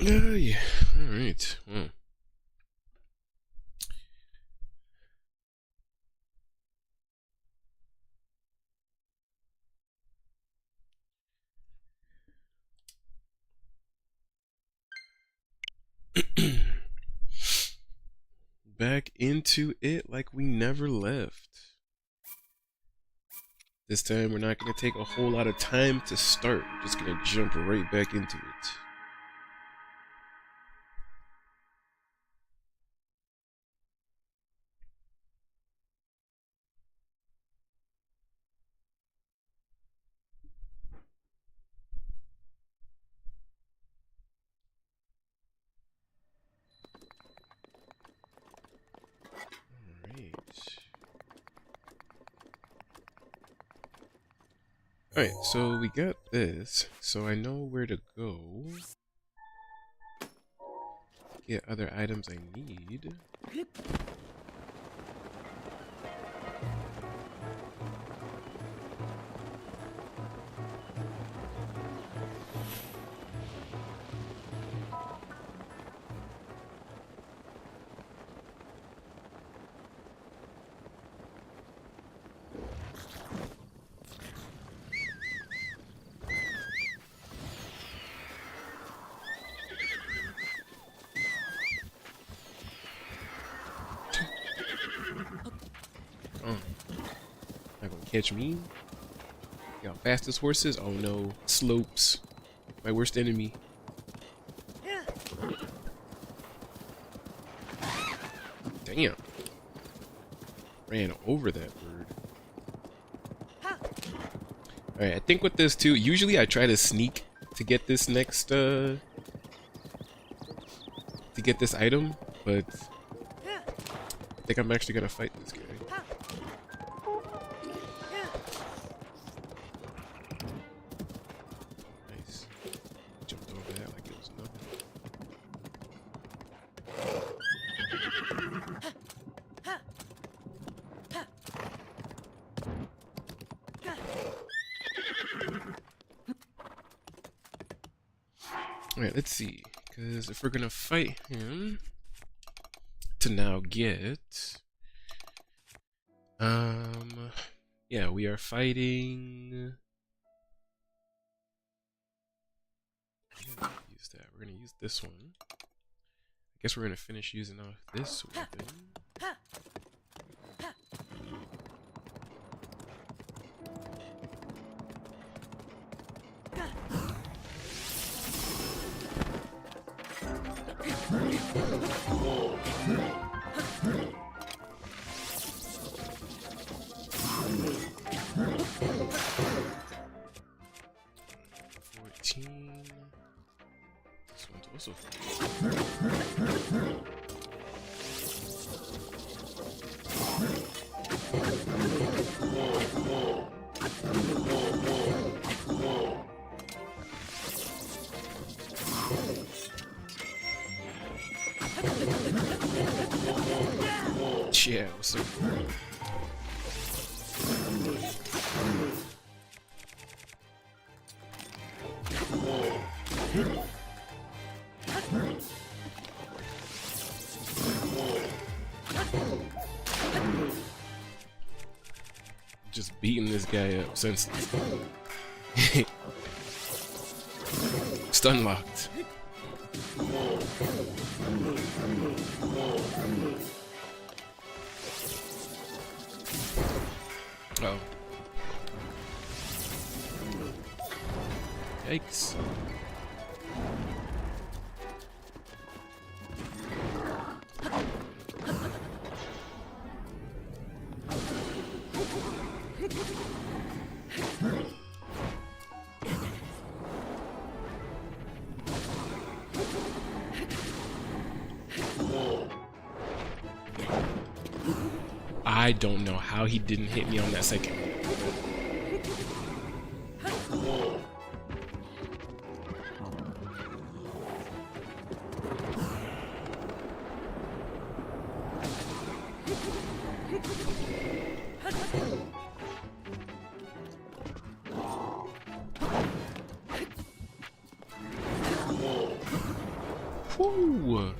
Yeah. All right. Well. Back into it like we never left. This time we're not going to take a whole lot of time to start. We're just going to jump right back into it. Alright, so we got this, so I know where to go. Get other items I need. Oh, not gonna catch me. Got fastest horses? Oh no, slopes. My worst enemy. Damn. Ran over that bird. Alright, I think with this too, usually I try to sneak to get this next, to get this item, but I think I'm actually gonna fight this guy. Nice. Jumped over that like it was nothing. Alright, let's see. Because if we're gonna fight him to now get... yeah, we are fighting... Use that. We're gonna use this one. I guess we're gonna finish using off this weapon. This one's also yeah, what's up? Just beating this guy up since stun locked. Oh. Yikes. I don't know how he didn't hit me on that second. Woo!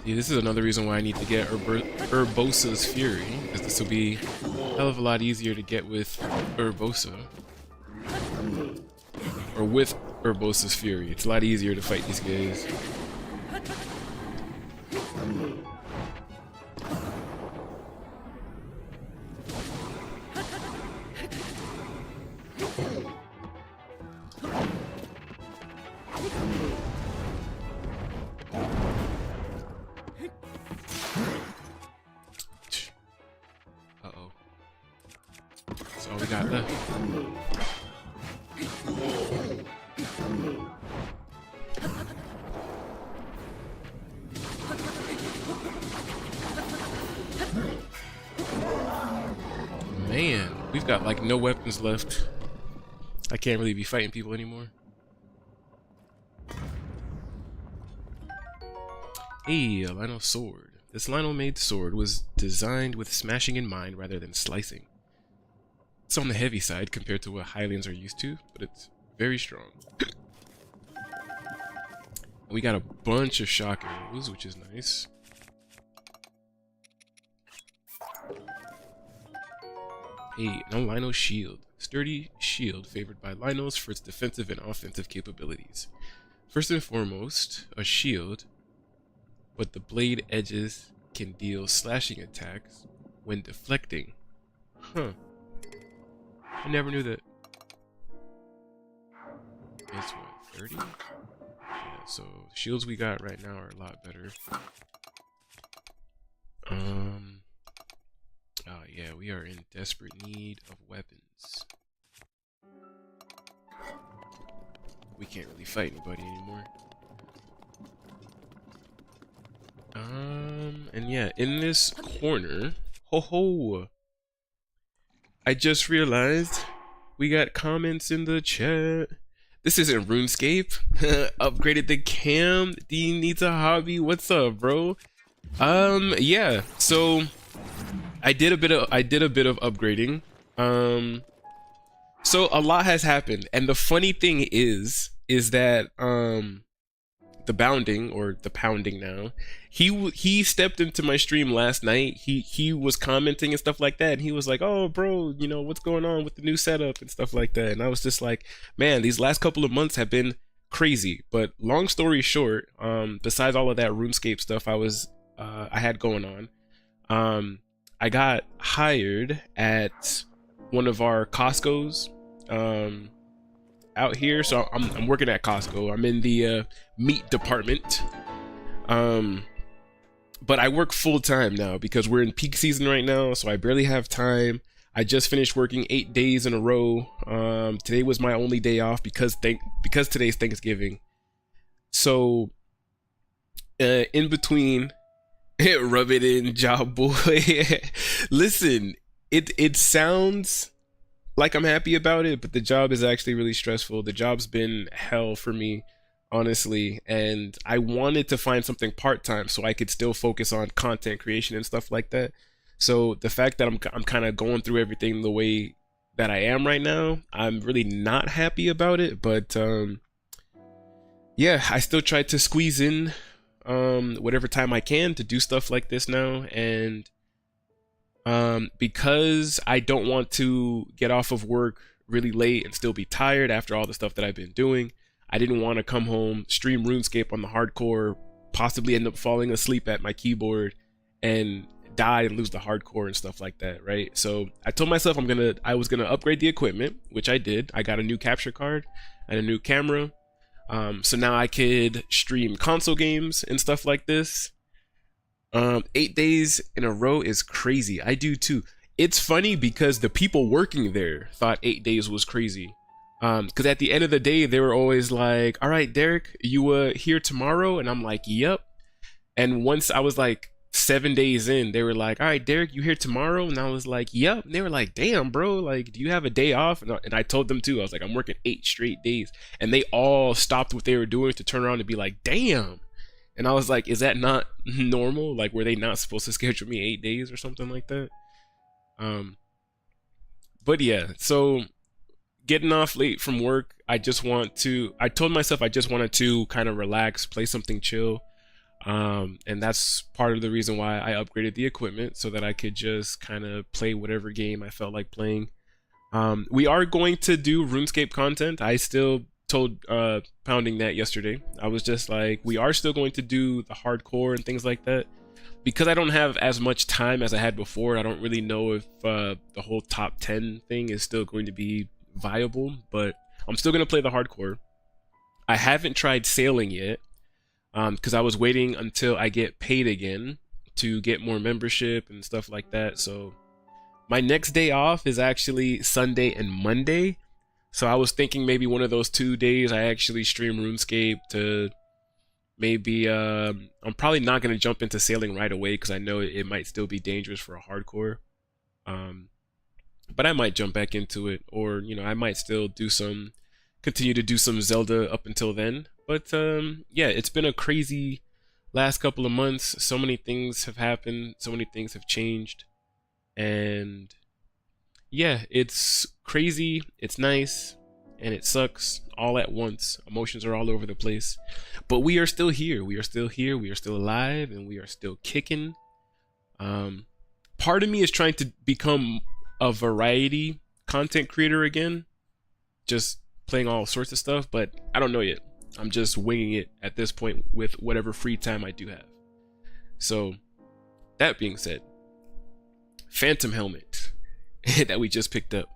Yeah, this is another reason why I need to get Urbosa's Fury, because this will be a hell of a lot easier to get with Urbosa. Or with Urbosa's Fury. It's a lot easier to fight these guys. That's all we got left. Man, we've got like no weapons left. I can't really be fighting people anymore. Hey, a Lionel sword. This Lionel-made sword was designed with smashing in mind rather than slicing. It's on the heavy side compared to what Highlands are used to, but it's very strong. We got a bunch of shock arrows, which is nice. Hey, no Lino shield. Sturdy shield favored by Linos for its defensive and offensive capabilities. First and foremost, a shield, but the blade edges can deal slashing attacks when deflecting. Huh. I never knew that. It's what, 30? Yeah, so the shields we got right now are a lot better. Oh yeah, we are in desperate need of weapons. We can't really fight anybody anymore. And yeah, in this corner, I just realized we got comments in the chat. This isn't RuneScape. Upgraded the cam. Dean needs a hobby. What's up, bro? Yeah. So I did a bit of upgrading. So a lot has happened, and the funny thing is that the bounding, or the pounding now, he stepped into my stream last night. He was commenting and stuff like that, and he was like, oh bro, you know, what's going on with the new setup and stuff like that. And I was just like, man, these last couple of months have been crazy. But long story short, besides all of that RuneScape stuff I had going on, I got hired at one of our Costco's out here. So I'm working at Costco. I'm in the meat department, but I work full-time now because we're in peak season right now, so I barely have time. I just finished working 8 days in a row. Today was my only day off because today's Thanksgiving. So in between, rub it in, job boy. Listen, it sounds like I'm happy about it, but the job is actually really stressful. The job's been hell for me, honestly, and I wanted to find something part-time so I could still focus on content creation and stuff like that. So the fact that I'm kind of going through everything the way that I am right now, I'm really not happy about it. But yeah, I still try to squeeze in whatever time I can to do stuff like this now. And because I don't want to get off of work really late and still be tired after all the stuff that I've been doing, I didn't want to come home, stream RuneScape on the hardcore, possibly end up falling asleep at my keyboard and die and lose the hardcore and stuff like that, right? So I told myself I was gonna upgrade the equipment, which I did. I got a new capture card and a new camera, so now I could stream console games and stuff like this. 8 days in a row is crazy. I do too. it's funny because the people working there thought 8 days was crazy. Because at the end of the day, they were always like, "All right, Derek, you here tomorrow?" And I'm like, "Yep." And once I was like 7 days in, they were like, "All right, Derek, you here tomorrow?" And I was like, "Yep." And they were like, "Damn, bro, like, do you have a day off?" And I told them too. I was like, "I'm working 8 straight days," and they all stopped what they were doing to turn around and be like, "Damn." And I was like, "Is that not normal? Like, were they not supposed to schedule me 8 days or something like that?" But yeah, so getting off late from work, I told myself I just wanted to kind of relax, play something chill. And that's part of the reason why I upgraded the equipment so that I could just kind of play whatever game I felt like playing. We are going to do RuneScape content. I still told Pounding that yesterday. I was just like, we are still going to do the hardcore and things like that. Because I don't have as much time as I had before, I don't really know if the whole top 10 thing is still going to be viable, but I'm still going to play the hardcore. I haven't tried sailing yet, because I was waiting until I get paid again to get more membership and stuff like that. So my next day off is actually Sunday and Monday. So I was thinking maybe one of those 2 days I actually stream RuneScape to maybe, I'm probably not going to jump into sailing right away because I know it might still be dangerous for a hardcore. But I might jump back into it, or, you know, I might still continue to do some Zelda up until then. But yeah, it's been a crazy last couple of months. So many things have happened, so many things have changed, and yeah, it's crazy, it's nice, and it sucks all at once. Emotions are all over the place, but we are still here. We are still here. We are still alive, and we are still kicking. Part of me is trying to become a variety content creator again, just playing all sorts of stuff, but I don't know yet. I'm just winging it at this point with whatever free time I do have. So that being said, Phantom Helmet that we just picked up.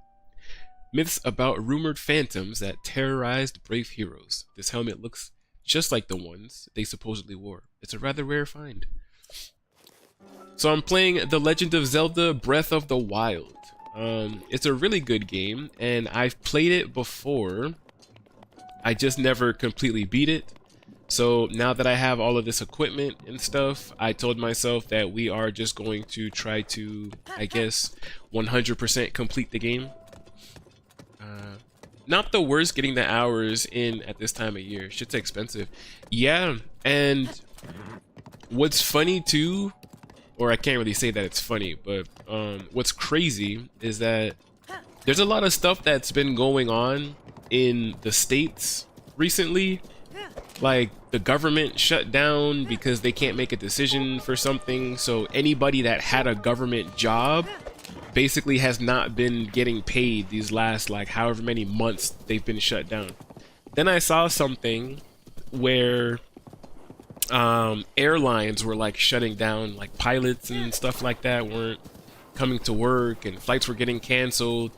Myths about rumored phantoms that terrorized brave heroes. This helmet looks just like the ones they supposedly wore. It's a rather rare find. So I'm playing The Legend of Zelda Breath of the Wild. It's a really good game, and I've played it before. I just never completely beat it. So now that I have all of this equipment and stuff, I told myself that we are just going to try to, I guess, 100% complete the game. Not the worst getting the hours in at this time of year. Shit's expensive. Yeah, and what's funny too, or I can't really say that it's funny, but what's crazy is that there's a lot of stuff that's been going on in the States recently. Like, the government shut down because they can't make a decision for something, so anybody that had a government job basically has not been getting paid these last, like, however many months they've been shut down. Then I saw something where airlines were like shutting down, like pilots and stuff like that weren't coming to work and flights were getting canceled.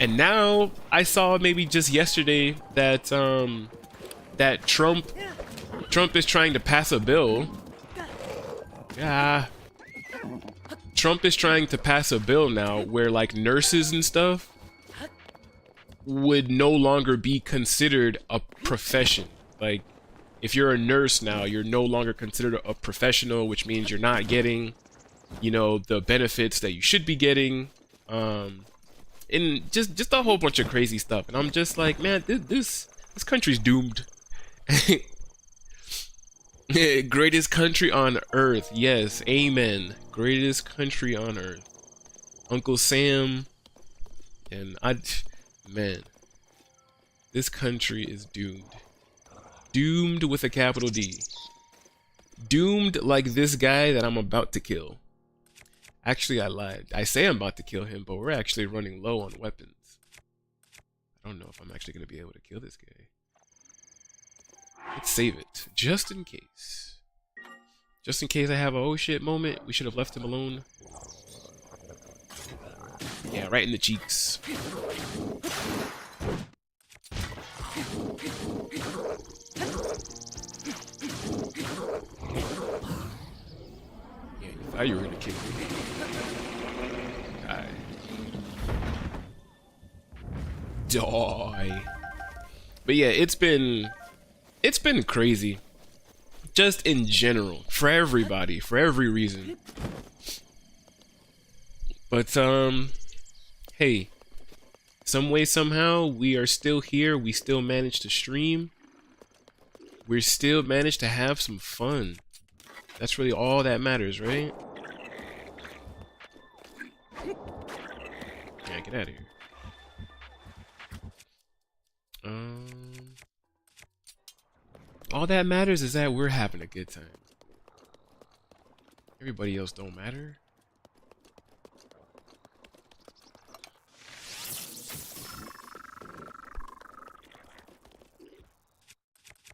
And now I saw maybe just yesterday that that Trump is trying to pass a bill. Trump is trying to pass a bill now where like nurses and stuff would no longer be considered a profession. Like, if you're a nurse now, you're no longer considered a professional, which means you're not getting, you know, the benefits that you should be getting. And just a whole bunch of crazy stuff. And I'm just like, man, this country's doomed. Greatest country on earth. Yes, amen. Greatest country on earth. Uncle Sam. And man, this country is doomed. Doomed with a capital D. Doomed like this guy that I'm about to kill. Actually, I lied. I say I'm about to kill him, but we're actually running low on weapons. I don't know if I'm actually going to be able to kill this guy. Let's save it, just in case. Just in case I have a oh shit moment, we should have left him alone. Yeah, right in the cheeks. Yeah, you thought you were gonna kill me. Die. But yeah, it's been crazy. Just in general, for everybody, for every reason. But hey, some way, somehow, we are still here. We still managed to stream. We still managed to have some fun. That's really all that matters, right? Yeah, get out of here. All that matters is that we're having a good time. Everybody else don't matter.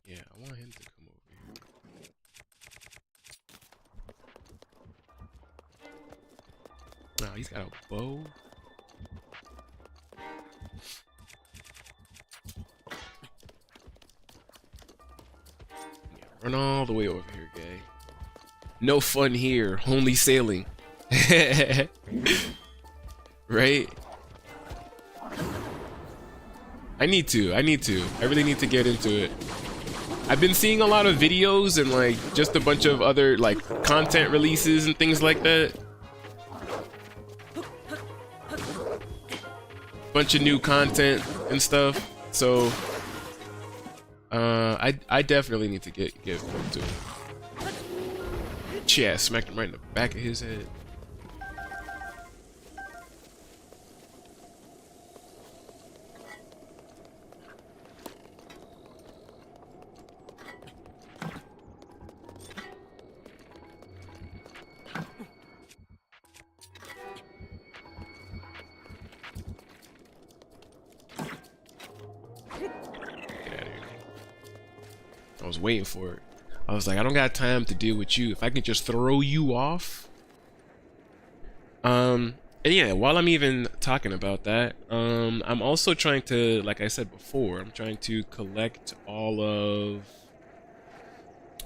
Yeah, I want him to come over here. Oh, he's got a bow. Yeah, run all the way over here, gay. No fun here, only sailing. Right? I need to. I really need to get into it. I've been seeing a lot of videos and like just a bunch of other like content releases and things like that. Bunch of new content and stuff. So I definitely need to get into it. Yeah, smacked him right in the back of his head. I was waiting for it. I was like, I don't got time to deal with you. If I can just throw you off. And yeah, while I'm even talking about that, I'm also trying to, like I said before, I'm trying to collect all of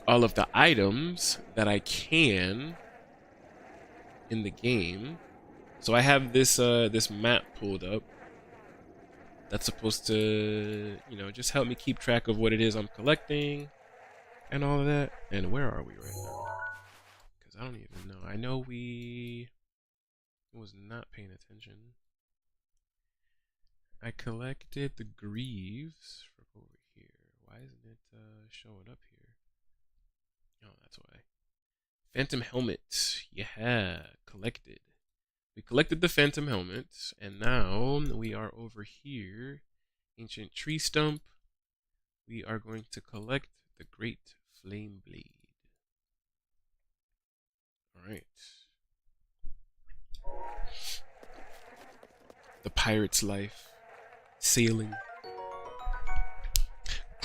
the items that I can in the game. So I have this this map pulled up that's supposed to, you know, just help me keep track of what it is I'm collecting and all of that. And where are we right now? Because I don't even know. I know I was not paying attention. I collected the greaves from over here. Why isn't it showing up here? Oh, that's why. Phantom helmet. Yeah, collected. We collected the phantom helmet, and now we are over here. Ancient tree stump. We are going to collect the great flame blade. Alright. The pirate's life. Sailing.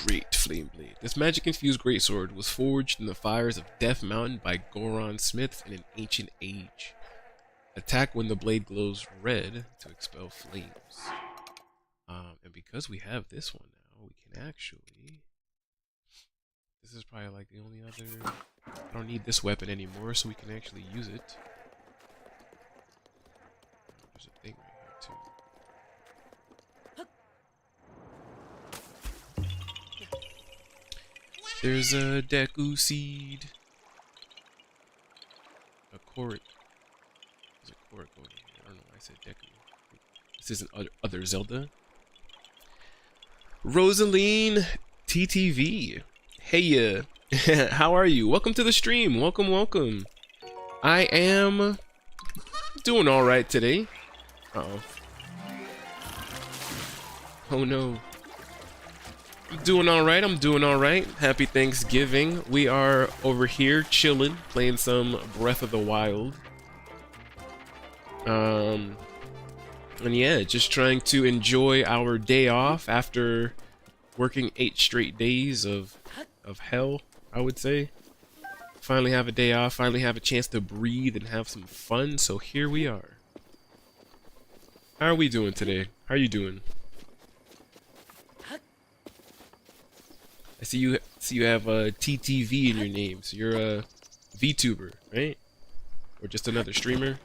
Great flame blade. This magic-infused greatsword was forged in the fires of Death Mountain by Goron smiths in an ancient age. Attack when the blade glows red to expel flames. And because we have this one now, we can actually... This is probably like the only other... I don't need this weapon anymore, so we can actually use it. There's a thing right here, too. There's a Deku seed. A Korik. There's a Korik over here. I don't know why I said Deku. This isn't other Zelda. Rosaline TTV. Hey, how are you? Welcome to the stream. Welcome, welcome. I am doing all right today. Uh-oh. Oh no. I'm doing all right. I'm doing all right. Happy Thanksgiving. We are over here chilling, playing some Breath of the Wild. And yeah, just trying to enjoy our day off after working 8 straight days of hell, I would say. Finally have a day off, finally have a chance to breathe and have some fun, so here we are. How are we doing today? How are you doing? I see you have a TTV in your name, so you're a VTuber, right? Or just another streamer?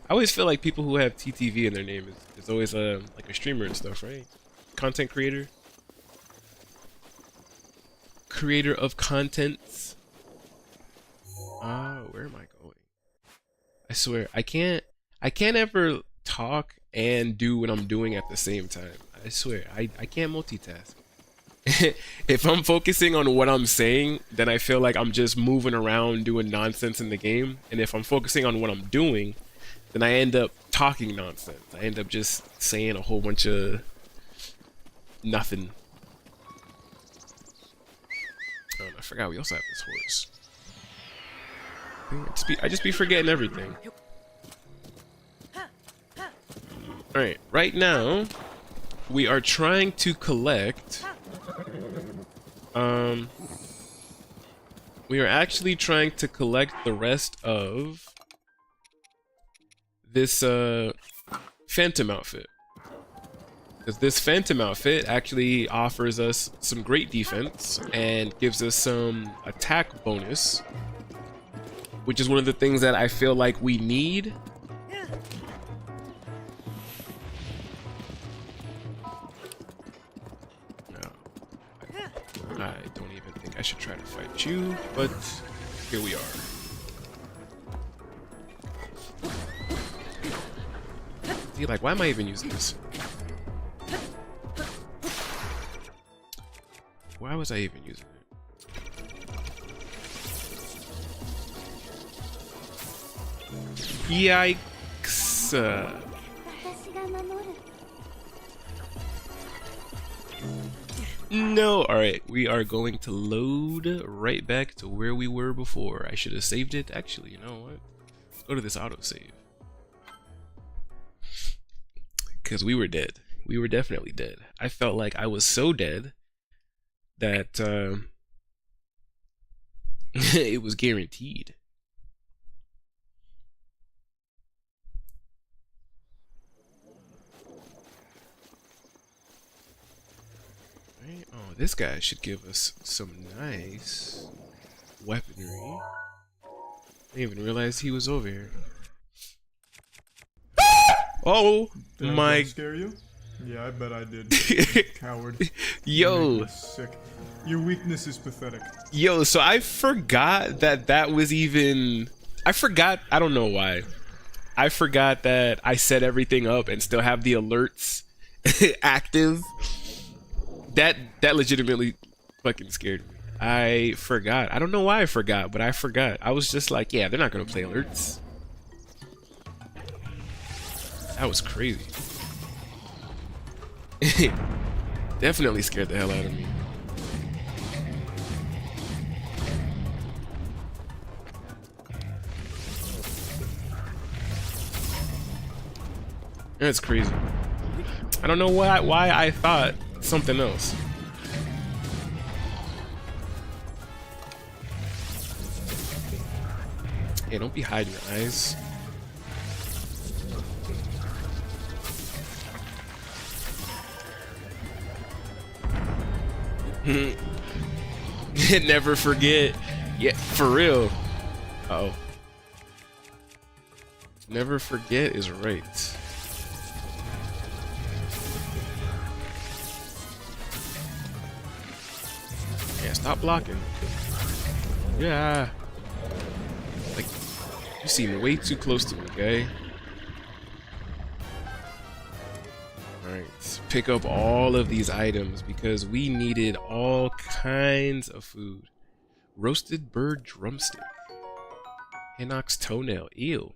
I always feel like people who have TTV in their name is always like a streamer and stuff, right? content creator. Creator of contents. Where am I going? I swear, I can't ever talk and do what I'm doing at the same time. I swear, I can't multitask. If I'm focusing on what I'm saying, then I feel like I'm just moving around doing nonsense in the game. And if I'm focusing on what I'm doing, then I end up talking nonsense. I end up just saying a whole bunch of nothing. Oh, I forgot we also have this horse. I just be forgetting everything. Alright, right now, we are trying to collect... we are actually trying to collect the rest of this Phantom outfit. Because this Phantom outfit actually offers us some great defense and gives us some attack bonus, which is one of the things that I feel like we need. I don't even think I should try to fight you, but here we are. See, like, why am I even using this? Why was I even using it? Yikes. No, alright, we are going to load right back to where we were before. I should have saved it. Actually, you know what? Let's go to this autosave. Because we were dead. We were definitely dead. I felt like I was so dead that it was guaranteed. Oh, this guy should give us some nice weaponry. I didn't even realize he was over here. Oh my! Did I scare you? Yeah, I bet I did. Coward. Yo. Sick. Your weakness is pathetic. Yo, so I forgot that was even... I forgot, I don't know why. I forgot that I set everything up and still have the alerts active. That legitimately fucking scared me. I forgot. I don't know why I forgot, but I forgot. I was just like, yeah, they're not gonna play alerts. That was crazy. Definitely scared the hell out of me. That's crazy. I don't know why I thought something else. Hey, don't be hiding your eyes. Never forget. Yeah, for real. Uh-oh. Never forget is right. Yeah, stop blocking. Yeah. Like, you seem way too close to me, okay? Alright, let's pick up all of these items because we needed all kinds of food. Roasted bird drumstick. Hinox toenail. Ew.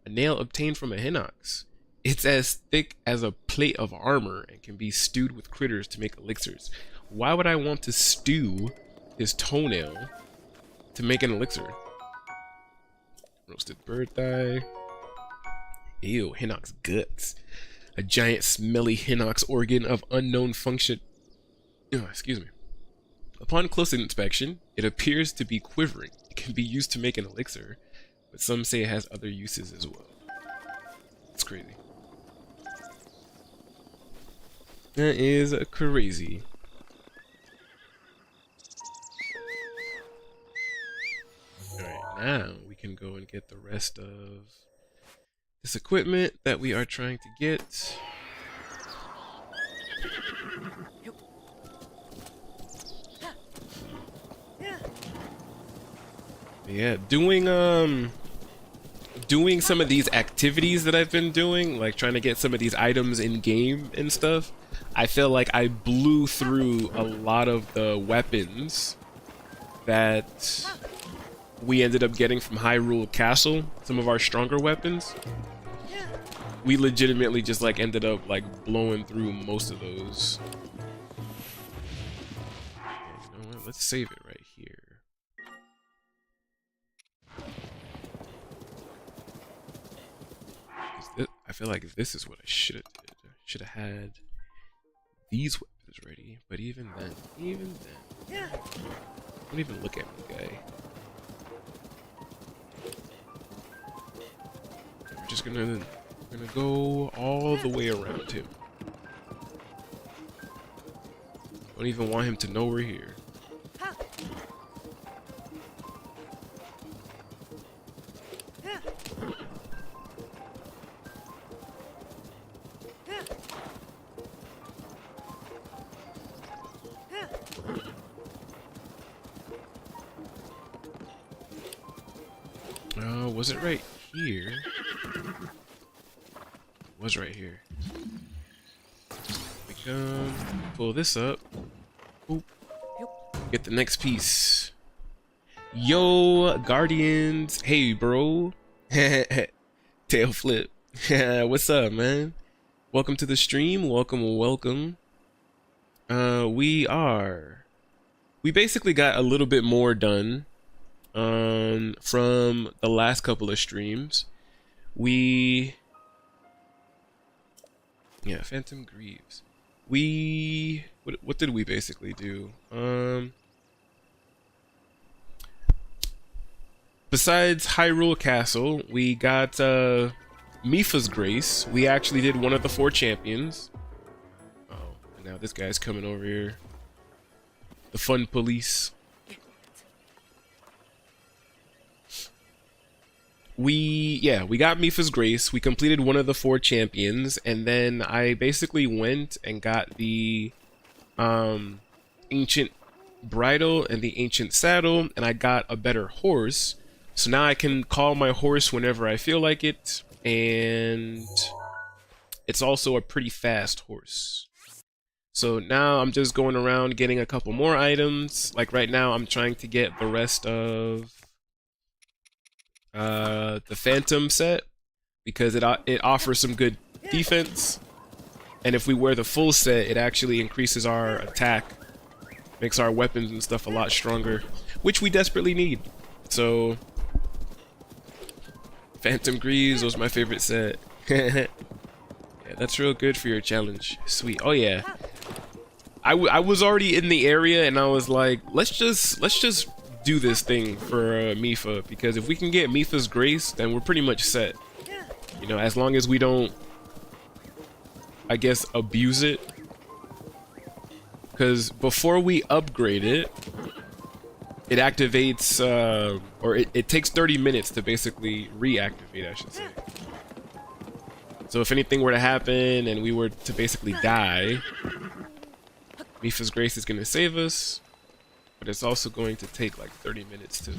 A nail obtained from a hinox. It's as thick as a plate of armor and can be stewed with critters to make elixirs. Why would I want to stew his toenail to make an elixir? Roasted bird thigh. Ew, hinox guts. A giant smelly hinox organ of unknown function. Oh, excuse me. Upon close inspection, it appears to be quivering. It can be used to make an elixir, but some say it has other uses as well. It's crazy. That is crazy. Alright, now we can go and get the rest of this equipment that we are trying to get. Yeah, doing some of these activities that I've been doing, like trying to get some of these items in game and stuff, I feel like I blew through a lot of the weapons that we ended up getting from Hyrule Castle, some of our stronger weapons. We legitimately just like ended up like blowing through most of those. You know what? Let's save it right here. I feel like this is what I should have did. I should have had these weapons ready, but even then, don't even look at me, guy. We're just gonna go all the way around him. Don't even want him to know we're here. Was it right here? It was right here. We can pull this up. Oop. Get the next piece. Yo, Guardians. Hey, bro. Tail flip. What's up, man? Welcome to the stream. Welcome. We basically got a little bit more done from the last couple of streams. Phantom Greaves. What did we basically do? Besides Hyrule Castle, we got Mipha's Grace. We actually did one of the 4 champions. Oh, and now this guy's coming over here. The fun police. We got Mipha's Grace. We completed one of the 4 champions, and then I basically went and got the ancient bridle and the ancient saddle, and I got a better horse. So now I can call my horse whenever I feel like it, and it's also a pretty fast horse. So now I'm just going around getting a couple more items. Like right now, I'm trying to get the rest of the Phantom set because it offers some good defense, and if we wear the full set, it actually increases our attack, makes our weapons and stuff a lot stronger, which we desperately need. So Phantom Greaves was my favorite set. Yeah, that's real good for your challenge. Sweet. Oh yeah, I was already in the area and I was like, let's just do this thing for Mipha, because if we can get Mipha's Grace, then we're pretty much set. You know, as long as we don't, I guess, abuse it. Because before we upgrade it, it activates, or it takes 30 minutes to basically reactivate, I should say. So if anything were to happen and we were to basically die, Mipha's Grace is going to save us. But it's also going to take like 30 minutes to...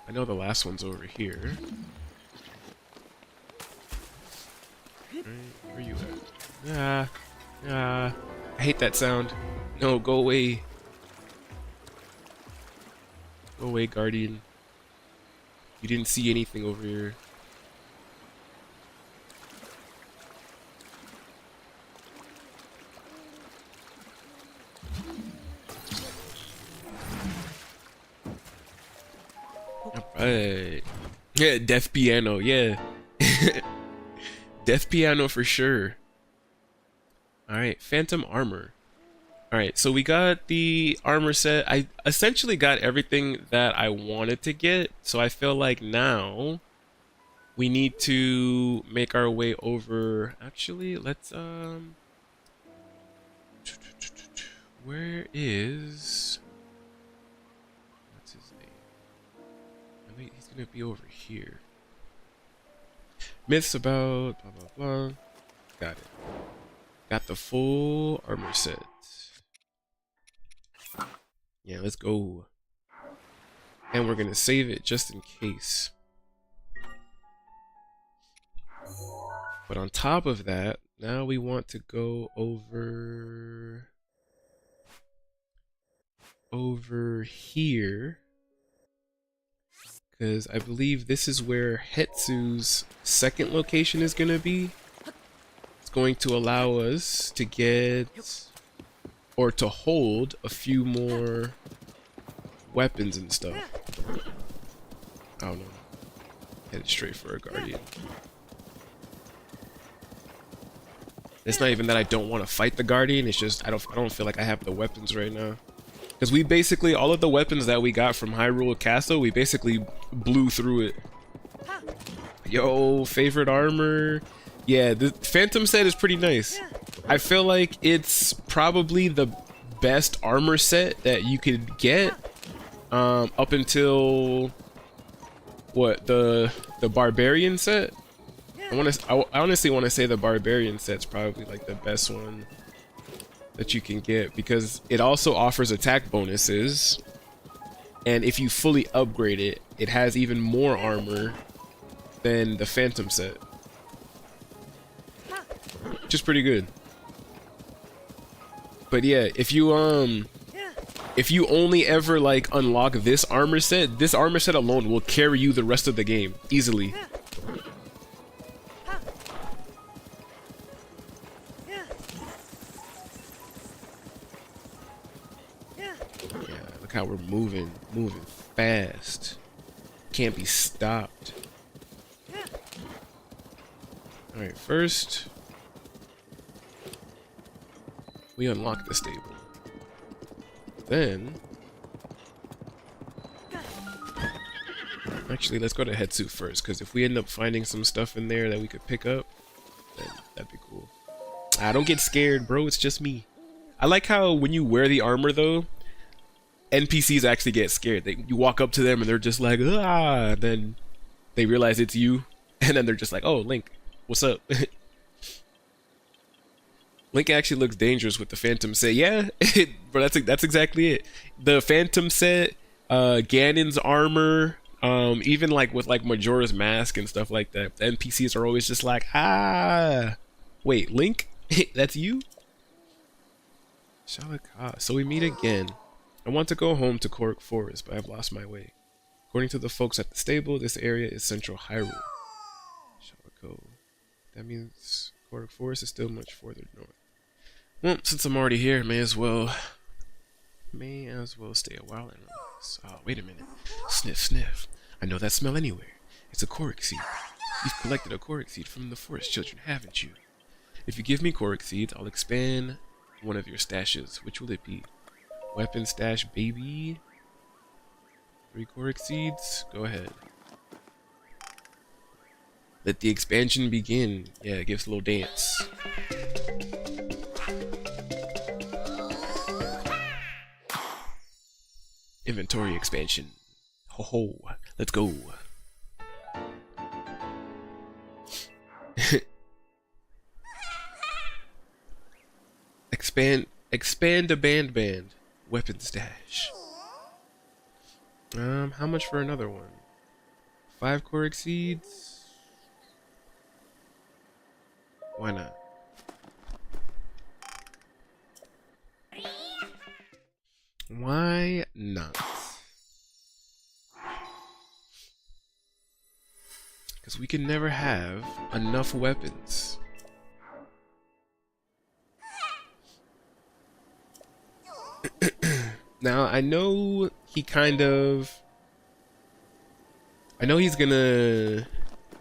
I know the last one's over here. Right, where are you at? I hate that sound. No, go away. Go away, Guardian. You didn't see anything over here. Alright. Yeah, Death Piano, yeah. Death Piano for sure. Alright, Phantom Armor. Alright, so we got the armor set. I essentially got everything that I wanted to get, so I feel like now we need to make our way over. Actually, let's where is, what's his name? Wait, he's gonna be over here. Myths about blah blah blah. Got Got the full armor set. Yeah, let's go. And we're gonna save it just in case. But on top of that, now we want to go over here, because I believe this is where Hetsu's second location is gonna be. It's going to allow us to get, or to hold, a few more weapons and stuff. I don't know. Headed straight for a guardian. It's not even that I don't want to fight the guardian. It's just I don't feel like I have the weapons right now. Because we basically, all of the weapons that we got from Hyrule Castle, we basically blew through it. Yo, favorite armor. Yeah, the Phantom set is pretty nice. I feel like it's probably the best armor set that you could get up until what, the Barbarian set? I honestly want to say the Barbarian set's probably like the best one that you can get, because it also offers attack bonuses, and if you fully upgrade it, it has even more armor than the Phantom set, which is pretty good. But yeah, if you only ever like unlock this armor set alone will carry you the rest of the game easily. How we're moving fast. Can't be stopped. Alright, first we unlock the stable. Then actually, let's go to Hetsu first, because if we end up finding some stuff in there that we could pick up, then that'd be cool. Ah, don't get scared, bro, it's just me. I like how when you wear the armor though, NPCs actually get scared. You walk up to them and they're just like, ah, then they realize it's you, and then they're just like, oh, Link, what's up? Link actually looks dangerous with the Phantom set. Yeah, but that's exactly it. The Phantom set, Ganon's armor, even like with like Majora's Mask and stuff like that, the NPCs are always just like, ah, wait, Link? That's you? Shalaka. So we meet again. I want to go home to Korok Forest, but I've lost my way. According to the folks at the stable, this area is central Hyrule. Shalako. That means Korok Forest is still much further north. Well, since I'm already here, may as well stay a while and relax. Oh, wait a minute. Sniff, sniff. I know that smell anywhere. It's a Korok seed. You've collected a Korok seed from the forest children, haven't you? If you give me Korok seeds, I'll expand one of your stashes. Which will it be? Weapon stash, baby. 3 Korok seeds. Go ahead. Let the expansion begin. Yeah, it gives a little dance. Inventory expansion. Ho ho. Let's go. Expand a band. Weapon stash. How much for another one? 5 Korok seeds? Why not? Why not? Because we can never have enough weapons. Now, I know he's gonna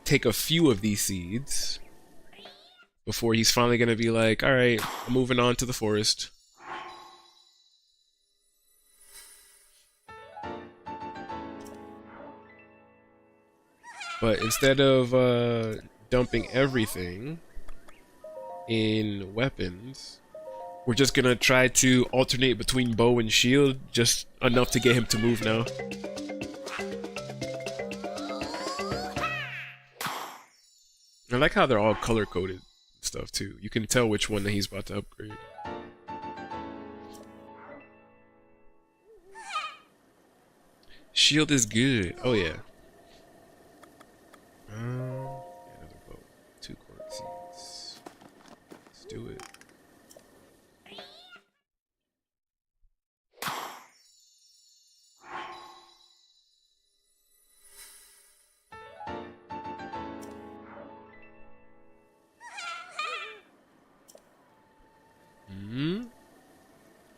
take a few of these seeds before he's finally gonna be like, alright, I'm moving on to the forest. But instead of dumping everything in weapons, we're just gonna try to alternate between bow and shield, just enough to get him to move now. I like how they're all color-coded. stuff too. You can tell which one that he's about to upgrade. Shield is good. Oh yeah. Another bow. 2 cork seeds. Let's do it.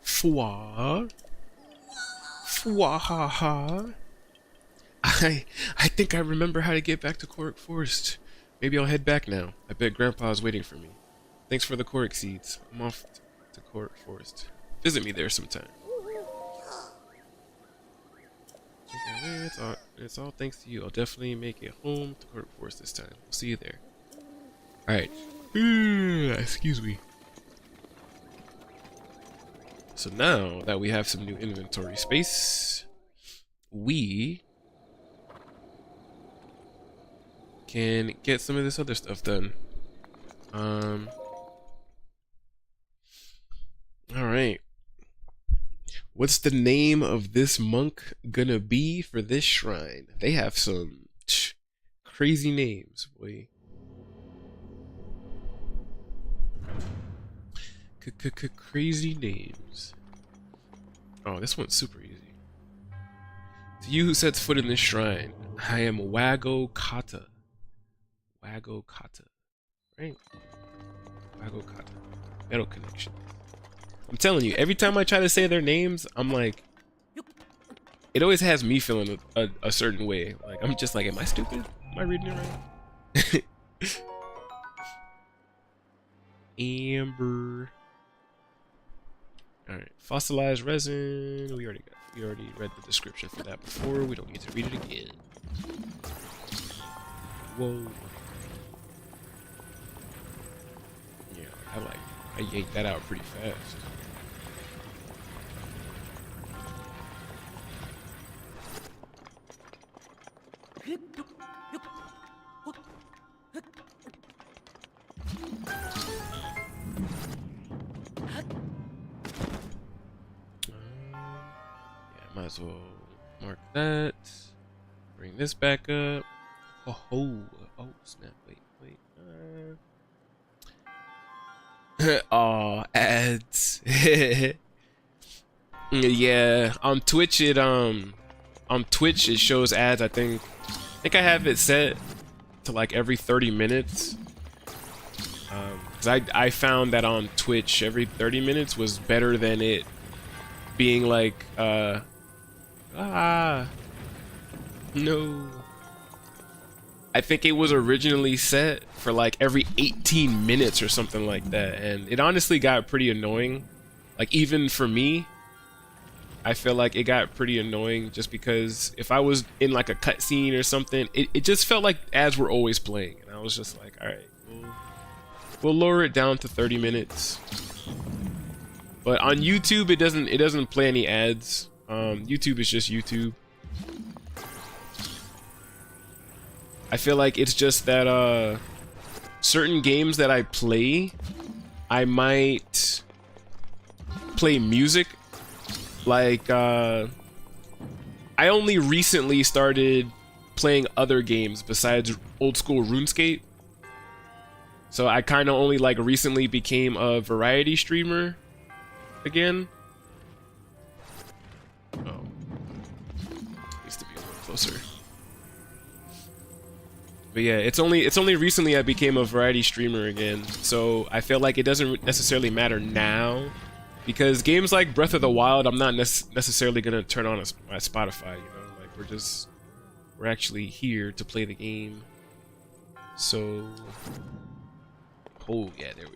Fwa. Fwahaha. I think I remember how to get back to Cork Forest. Maybe I'll head back now. I bet Grandpa is waiting for me. Thanks for the Cork seeds. I'm off to Cork Forest. Visit me there sometime. Okay, it's all thanks to you. I'll definitely make it home to Cork Forest this time. We'll see you there. Alright. Excuse me. So now that we have some new inventory space, we can get some of this other stuff done. Alright. What's the name of this monk gonna be for this shrine? They have some crazy names, boy. Crazy names. Oh, this one's super easy. To you who sets foot in this shrine, I am Wago Kata. Wago Kata. Right? Wago Kata. Metal connection. I'm telling you, every time I try to say their names, I'm like, it always has me feeling a certain way. Like, I'm just like, am I stupid? Am I reading it right? Amber. Alright, fossilized resin. We already read the description for that before. We don't need to read it again. Whoa. Yeah, I yanked that out pretty fast. Might as well mark that. Bring this back up. Oh snap! Wait. Oh, ads. Yeah, on Twitch it shows ads. I think I have it set to like every 30 minutes. Cause I found that on Twitch every 30 minutes was better than it being like no. I think it was originally set for like every 18 minutes or something like that, and it honestly got pretty annoying. Like, even for me, I feel like it got pretty annoying just because if I was in like a cutscene or something, it just felt like ads were always playing, and I was just like, all right, we'll lower it down to 30 minutes. But on YouTube, it doesn't play any ads. YouTube is just YouTube. I feel like it's just that certain games that I play, I might play music. Like I only recently started playing other games besides old school RuneScape. So I kind of only like recently became a variety streamer again. Oh, needs to be a little closer. But yeah, it's only recently I became a variety streamer again. So I feel like it doesn't necessarily matter now, because games like Breath of the Wild, I'm not necessarily gonna turn on my Spotify. You know, like we're actually here to play the game. So, oh yeah, there we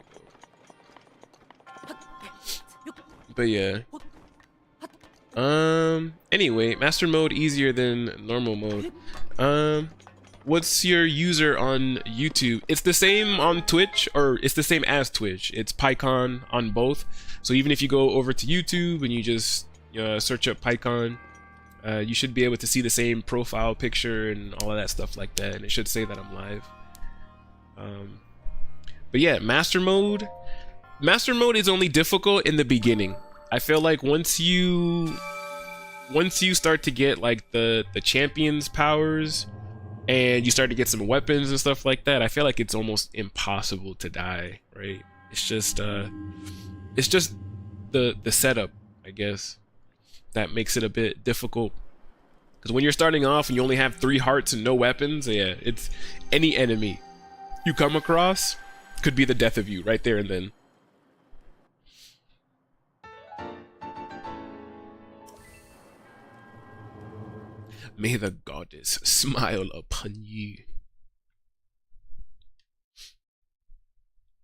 go. But yeah. Anyway, master mode easier than normal mode. What's your user on YouTube? It's the same on Twitch, or it's the same as Twitch. It's Pycaon on both. So even if you go over to YouTube and you just search up Pycaon, you should be able to see the same profile picture and all of that stuff like that, and it should say that I'm live. But yeah, master mode is only difficult in the beginning. I feel like once you start to get like the champion's powers and you start to get some weapons and stuff like that, I feel like it's almost impossible to die, right? It's just the setup, I guess, that makes it a bit difficult. Because when you're starting off and you only have 3 hearts and no weapons, yeah, it's any enemy you come across could be the death of you right there and then. May the goddess smile upon you.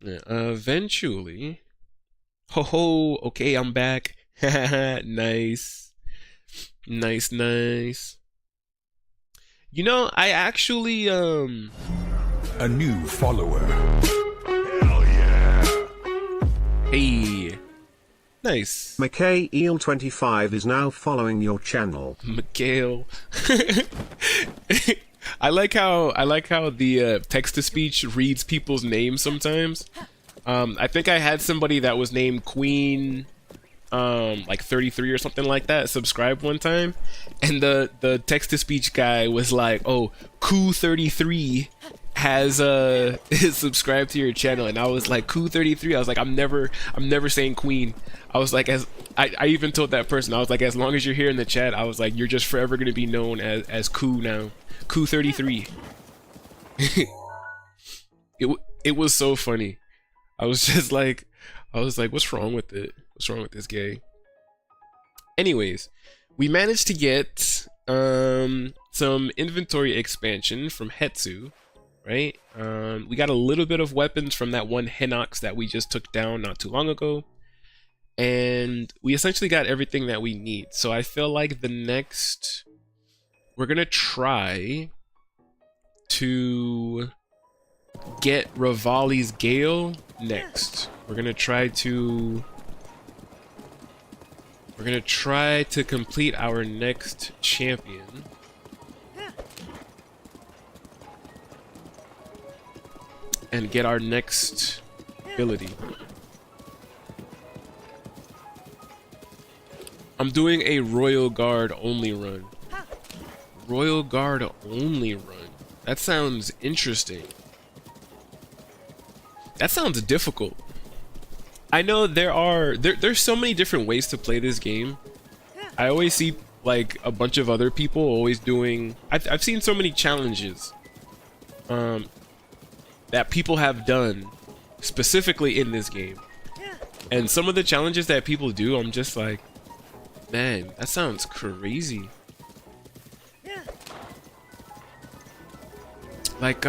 Yeah, eventually. Ho ho, okay, I'm back. Nice. Nice, nice. You know, I actually, A new follower. Hell yeah. Hey. Nice. Eel25 is now following your channel. Gale. I like how the text-to-speech reads people's names sometimes. I think I had somebody that was named Queen like 33 or something like that subscribe one time, and the text-to-speech guy was like, oh, Coup33 has is subscribed to your channel, and I was like, Coup33, I was like, I'm never saying Queen. I was like, as I even told that person, I was like, as long as you're here in the chat, I was like, you're just forever gonna be known as Coup now. Coup33. It was so funny. I was like, what's wrong with it? What's wrong with this gay? Anyways, we managed to get some inventory expansion from Hetsu, right? We got a little bit of weapons from that one Hinox that we just took down not too long ago. And we essentially got everything that we need. So I feel like the next... we're gonna try to get Revali's Gale next. We're gonna try to complete our next champion. And get our next ability. I'm doing a Royal Guard only run. Royal Guard only run. That sounds interesting. That sounds difficult. I know there's so many different ways to play this game. I always see like a bunch of other people always doing. I've seen so many challenges that people have done specifically in this game, and some of the challenges that people do, I'm just like, man, that sounds crazy. Like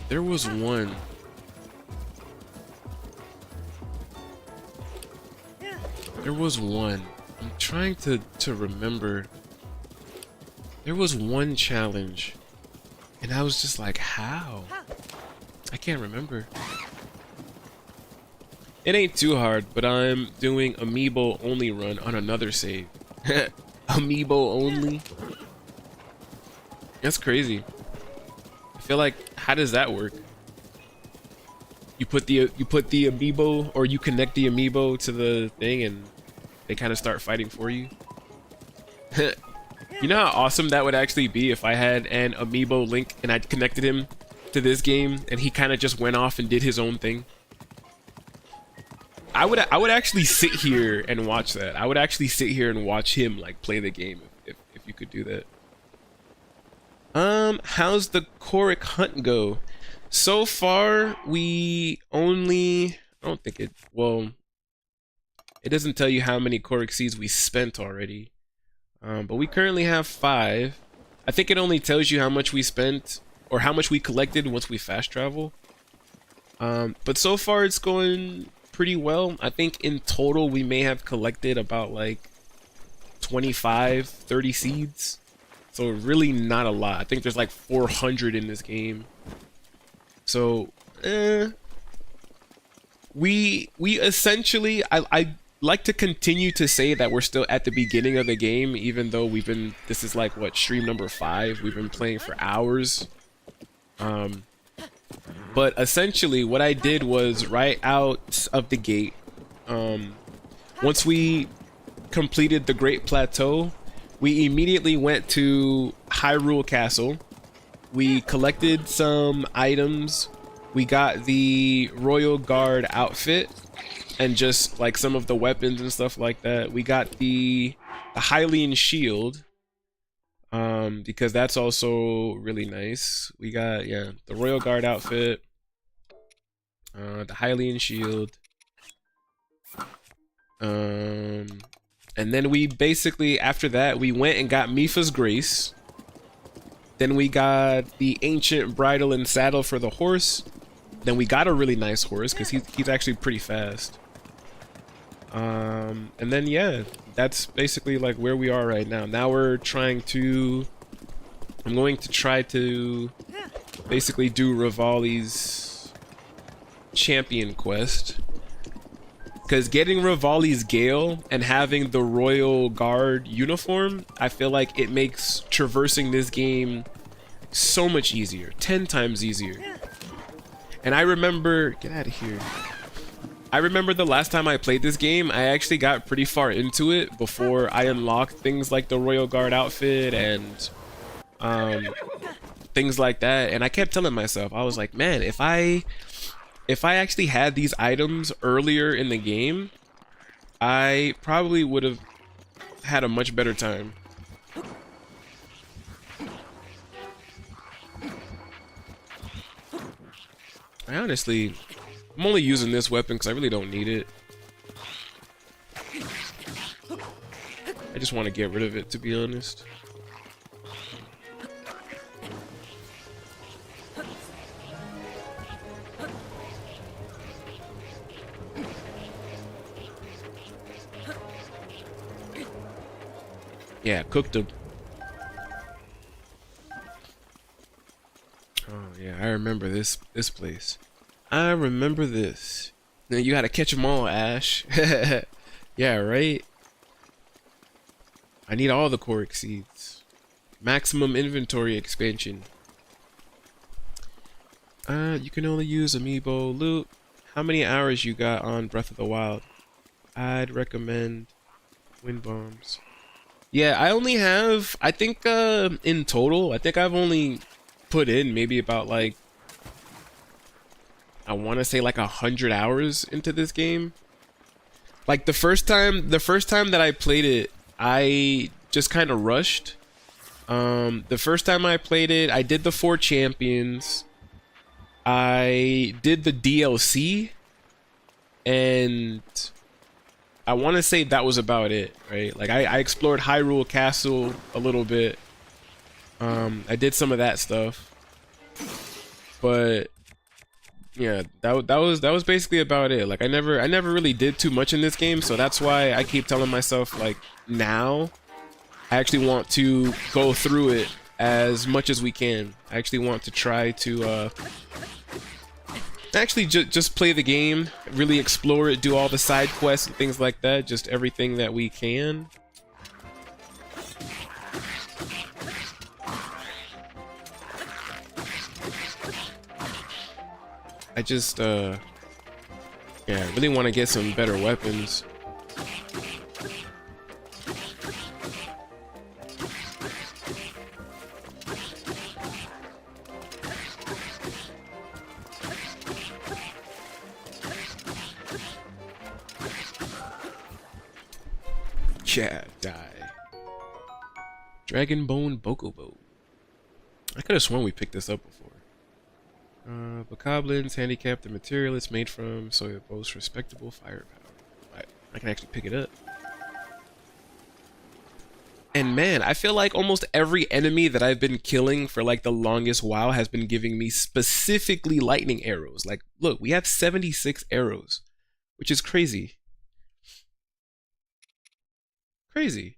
there was one. I'm trying to remember. There was one challenge, and I was just like, how? I can't remember. It ain't too hard, but I'm doing amiibo only run on another save. Amiibo only? That's crazy. I feel like, how does that work? You put the amiibo, or you connect the amiibo to the thing and they kind of start fighting for you. You know how awesome that would actually be if I had an amiibo link and I connected him to this game and he kind of just went off and did his own thing. I would actually sit here and watch that. I would actually sit here and watch him like play the game if you could do that. How's the Korik hunt go? So far, we only... I don't think it... well, it doesn't tell you how many Korik seeds we spent already. But we currently have 5. I think it only tells you how much we spent, or how much we collected once we fast travel. But so far, it's going pretty well. I think in total, we may have collected about like 25, 30 seeds. So really not a lot. I think there's like 400 in this game. So, we essentially, like to continue to say that we're still at the beginning of the game, even though this is like what, stream number 5. We've been playing for hours. But essentially what I did was right out of the gate, once we completed the Great Plateau, we immediately went to Hyrule Castle. We collected some items. We got the Royal Guard outfit and just like some of the weapons and stuff like that. We got the Hylian shield, because that's also really nice. We got, yeah, the Royal Guard outfit, the Hylian shield, and then we basically, after that, we went and got Mipha's Grace. Then we got the Ancient Bridle and Saddle for the horse. Then we got a really nice horse because he's actually pretty fast. And then yeah, that's basically like where we are right now. Now we're trying to, I'm going to try to basically do Revali's champion quest, because getting Revali's Gale and having the Royal Guard uniform, I feel like it makes traversing this game so much easier, 10 times easier. And I remember, get out of here. I remember the last time I played this game, I actually got pretty far into it before I unlocked things like the Royal Guard outfit and things like that. And I kept telling myself, I was like, man, if I actually had these items earlier in the game, I probably would have had a much better time. I'm only using this weapon because I really don't need it. I just want to get rid of it, to be honest. Yeah, cooked them. Oh yeah, I remember this place. I remember this. Now you gotta catch them all, Ash. Yeah, right? I need all the Korok seeds. Maximum inventory expansion. You can only use amiibo loot. How many hours you got on Breath of the Wild? I'd recommend wind bombs. Yeah, I only have, I think in total, I think I've only put in maybe about like, I want to say like 100 hours into this game. Like the first time that I played it, I just kind of rushed. The first time I played it, I did the 4 champions. I did the DLC, and I want to say that was about it, right? Like I explored Hyrule Castle a little bit. I did some of that stuff, but yeah, that was basically about it. Like I never really did too much in this game, so that's why I keep telling myself like now I actually want to go through it as much as we can. I actually want to try to actually just play the game, really explore it, do all the side quests and things like that, just everything that we can. I just yeah, I really want to get some better weapons. Yeah, die. Dragonbone Bokobo. I could have sworn we picked this up before. Bokoblins, handicapped the material it's made from, so it boasts respectable firepower. I can actually pick it up. And man, I feel like almost every enemy that I've been killing for like the longest while has been giving me specifically lightning arrows. Like, look, we have 76 arrows, which is crazy. Crazy.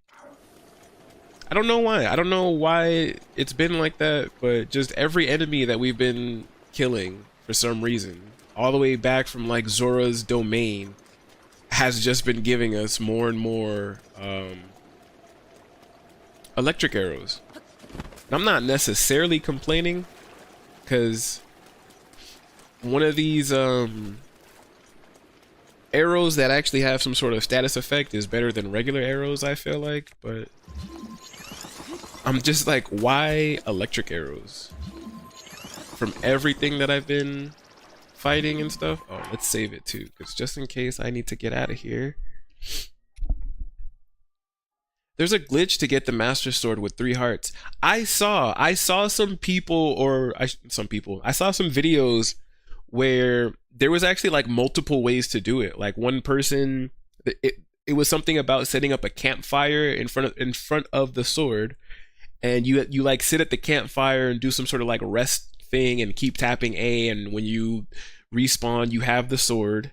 I don't know why. I don't know why it's been like that, but just every enemy that we've been killing for some reason, all the way back from like Zora's domain, has just been giving us more and more electric arrows. And I'm not necessarily complaining, because one of these arrows that actually have some sort of status effect is better than regular arrows, I feel like. But I'm just like, why electric arrows? From everything that I've been fighting and stuff. Oh, let's save it too, because just in case I need to get out of here. There's a glitch to get the Master Sword with 3 hearts. I saw some people, I saw some videos where there was actually like multiple ways to do it. Like one person, it was something about setting up a campfire in front of the sword, and you like sit at the campfire and do some sort of like rest thing and keep tapping A, and when you respawn you have the sword.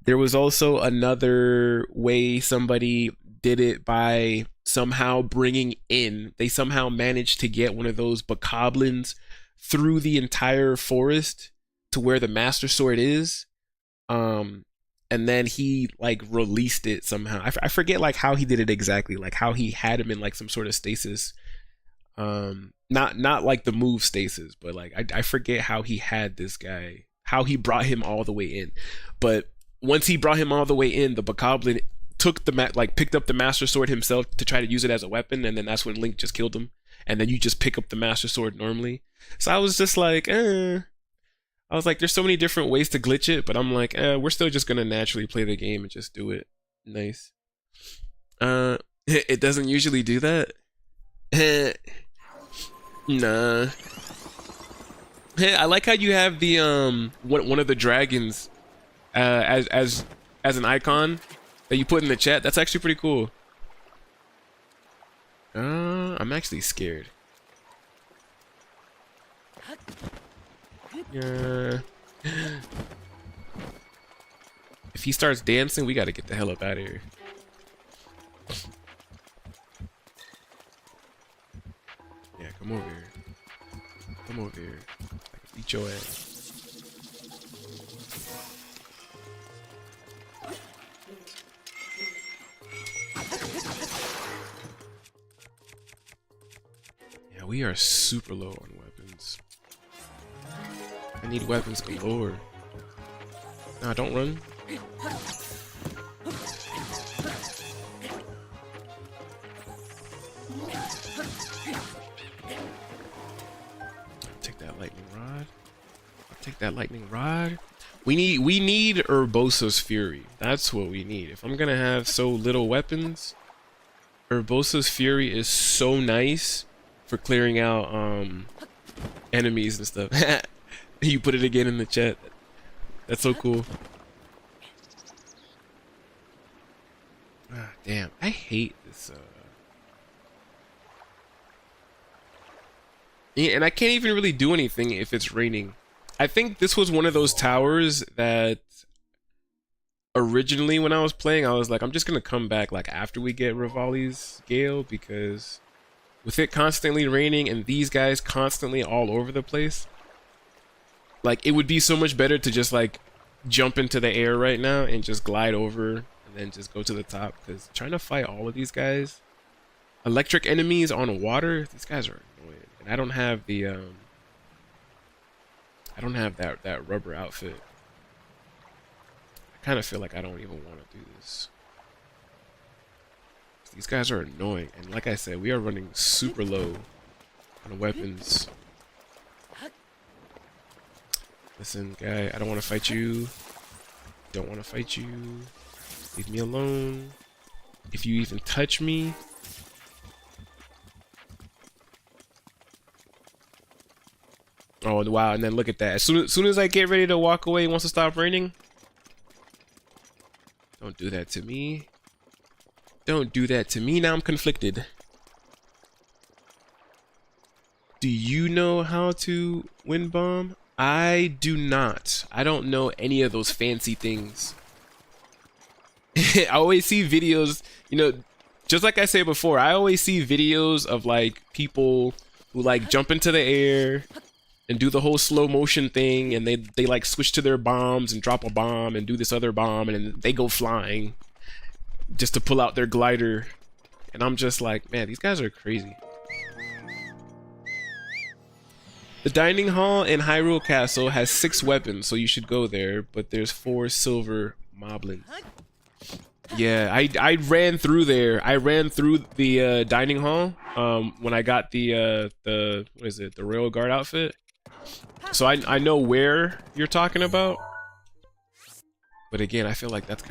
There was also another way somebody did it by somehow they somehow managed to get one of those bokoblins through the entire forest to where the Master Sword is, and then he like released it somehow. I forget like how he did it exactly, like how he had him in like some sort of stasis, not like the move stasis, but like I forget how he had this guy, how he brought him all the way in. But once he brought him all the way in, the bokoblin picked up the Master Sword himself to try to use it as a weapon, and then that's when Link just killed him, and then you just pick up the Master Sword normally. So I was just like, I was like, there's so many different ways to glitch it, but I'm like, we're still just gonna naturally play the game and just do it. Nice. It doesn't usually do that. Nah. I like how you have the one of the dragons as an icon that you put in the chat. That's actually pretty cool. I'm actually scared. Yeah. If he starts dancing, we gotta get the hell up out of here. Yeah, come over here. Come over here. I can beat your ass. Yeah, we are super low on weapons. I need weapons galore. Nah, don't run. Take that lightning rod. I'll take that lightning rod. We need Urbosa's Fury. That's what we need. If I'm gonna have so little weapons, Urbosa's Fury is so nice for clearing out enemies and stuff. You put it again in the chat. That's so cool. Ah, damn, I hate this. Yeah, and I can't even really do anything if it's raining. I think this was one of those towers that originally when I was playing, I was like, I'm just gonna come back like after we get Revali's Gale, because with it constantly raining and these guys constantly all over the place, like it would be so much better to just like jump into the air right now and just glide over and then just go to the top, because trying to fight all of these guys, electric enemies on water, these guys are annoying. And I don't have the that rubber outfit. I kind of feel like I don't even want to do this. These guys are annoying, and like I said, we are running super low on weapons. Listen, guy, I don't want to fight you. Don't want to fight you. Leave me alone. If you even touch me. Oh, wow, and then look at that. As soon as I get ready to walk away, it wants to stop raining. Don't do that to me. Don't do that to me. Now I'm conflicted. Do you know how to wind bomb? I do not. I don't know any of those fancy things. I always see videos, you know, just like I said before, I always see videos of like people who like jump into the air and do the whole slow motion thing, and they like switch to their bombs and drop a bomb and do this other bomb, and then they go flying just to pull out their glider. And I'm just like, man, these guys are crazy. The dining hall in Hyrule Castle has 6 weapons, so you should go there, but there's 4 silver moblins. Yeah, I ran through there. I ran through the dining hall when I got the what is it, the rail guard outfit. So I know where you're talking about. But again, I feel like that's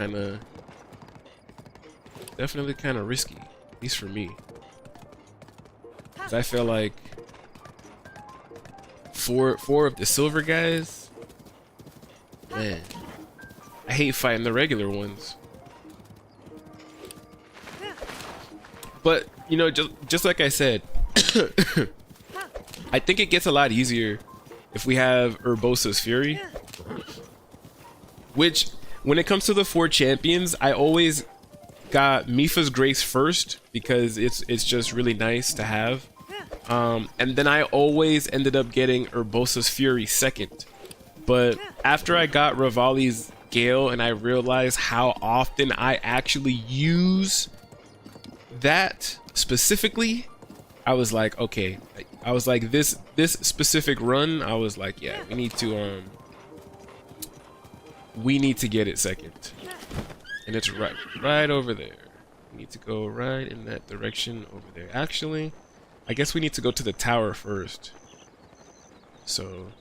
definitely kind of risky, at least for me. 'Cause I feel like four of the silver guys, man, I hate fighting the regular ones. But you know, just like I said, I think it gets a lot easier if we have Urbosa's Fury. Which, when it comes to the 4 champions, I always got Mipha's Grace first because it's just really nice to have. And then I always ended up getting Urbosa's Fury second. But after I got Revali's Gale and I realized how often I actually use that specifically, I was like, okay. I was like, this specific run, I was like, yeah, we need to get it second. And it's right over there. We need to go right in that direction over there. Actually, I guess we need to go to the tower first. So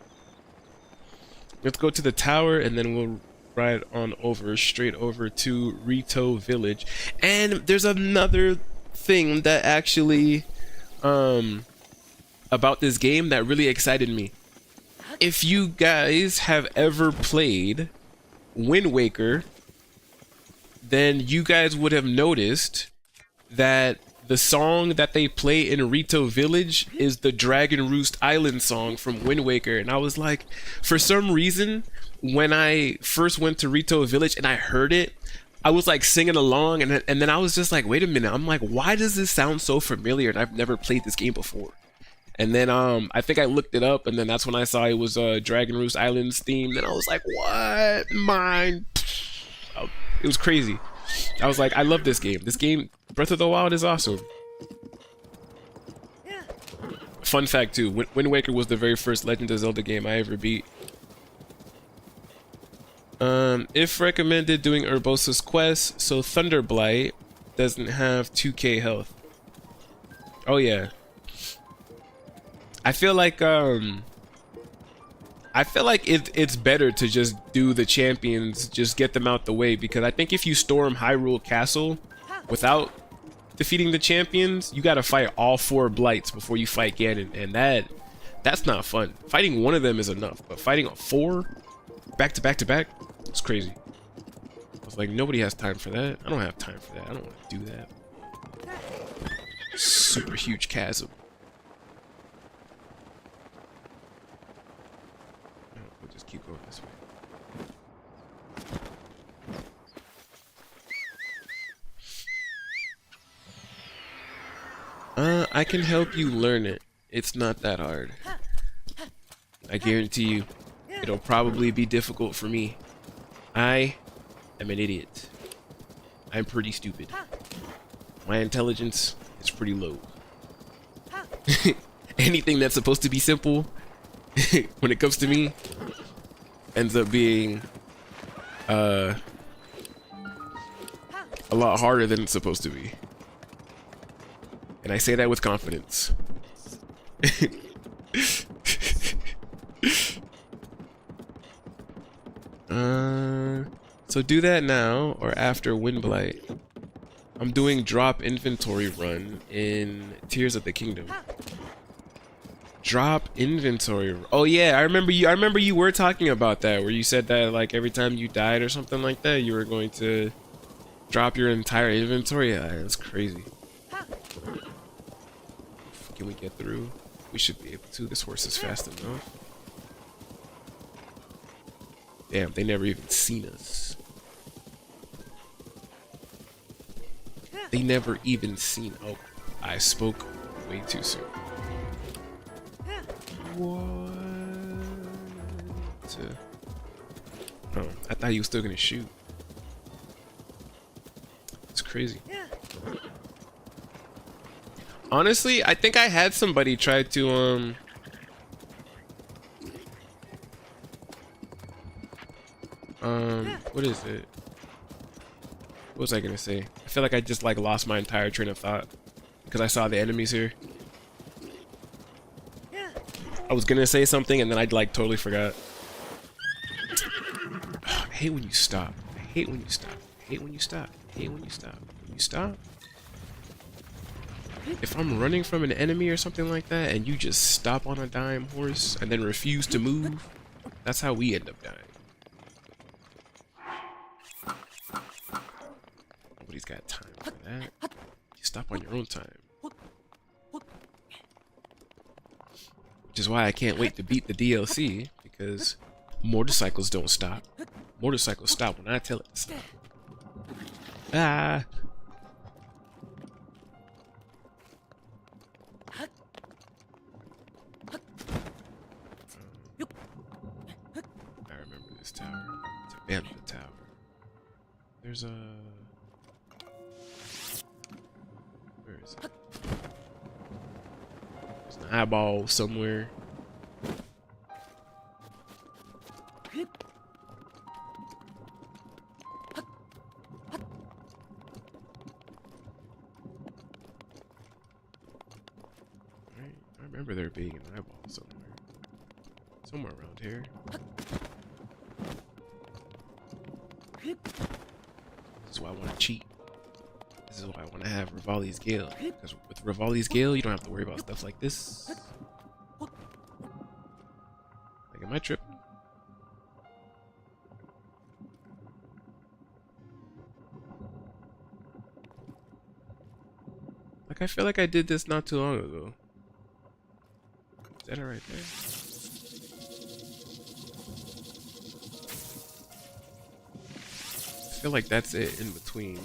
let's go to the tower and then we'll ride on over, straight over to Rito Village. And there's another thing that actually about this game that really excited me. If you guys have ever played Wind Waker, then you guys would have noticed that the song that they play in Rito Village is the Dragon Roost Island song from Wind Waker. And I was like, for some reason, when I first went to Rito Village and I heard it, I was like singing along, and then I was just like, wait a minute, I'm like, why does this sound so familiar? And I've never played this game before. And then I think I looked it up, and then that's when I saw it was Dragon Roost Islands theme. Then I was like, what? Mine. It was crazy. I was like, I love this game. This game, Breath of the Wild, is awesome. Fun fact too, Wind Waker was the very first Legend of Zelda game I ever beat. If recommended, doing Urbosa's quest, so Thunderblight doesn't have 2k health. Oh yeah. I feel like it's better to just do the champions, just get them out the way, because I think if you storm Hyrule Castle without defeating the champions, you gotta fight all 4 blights before you fight Ganon, and that's not fun. Fighting one of them is enough, but fighting 4 back to back to back, it's crazy. I was like, nobody has time for that. I don't have time for that. I don't want to do that. Super huge chasm. We'll just keep going this way. I can help you learn it. It's not that hard. I guarantee you, it'll probably be difficult for me. I am an idiot. I'm pretty stupid. My intelligence is pretty low. Anything that's supposed to be simple, when it comes to me, ends up being a lot harder than it's supposed to be. And I say that with confidence. So do that now or after Windblight. I'm doing drop inventory run in Tears of the Kingdom. Drop inventory. Oh yeah, I remember you were talking about that, where you said that like every time you died or something like that, you were going to drop your entire inventory. Yeah, that's crazy. Can we get through? We should be able to. This horse is fast enough. Damn, they never even seen us. They never even seen. Oh, I spoke way too soon. What? to... Oh, I thought he was still gonna shoot. It's crazy. Honestly, I think I had somebody try to what is it? What was I gonna say? I feel like I just like lost my entire train of thought because I saw the enemies here. I was gonna say something and then I like totally forgot. I hate when you stop. I hate when you stop. I hate when you stop. I hate when you stop. When you stop. If I'm running from an enemy or something like that and you just stop on a dime horse and then refuse to move, that's how we end up dying. Nobody's got time for that. You stop on your own time. Which is why I can't wait to beat the DLC, because motorcycles don't stop. Motorcycles stop when I tell it to stop. Ah! I remember this tower. It's a abandoned tower. There's a... Where is it? There's an eyeball somewhere. I remember there being an eyeball somewhere. Somewhere around here. This is why I want to cheat. This is why I want to have Revali's Gale. Because with Revali's Gale, you don't have to worry about stuff like this. Like, am I tripping? Like, I feel like I did this not too long ago. Is that it right there? I feel like that's it in between.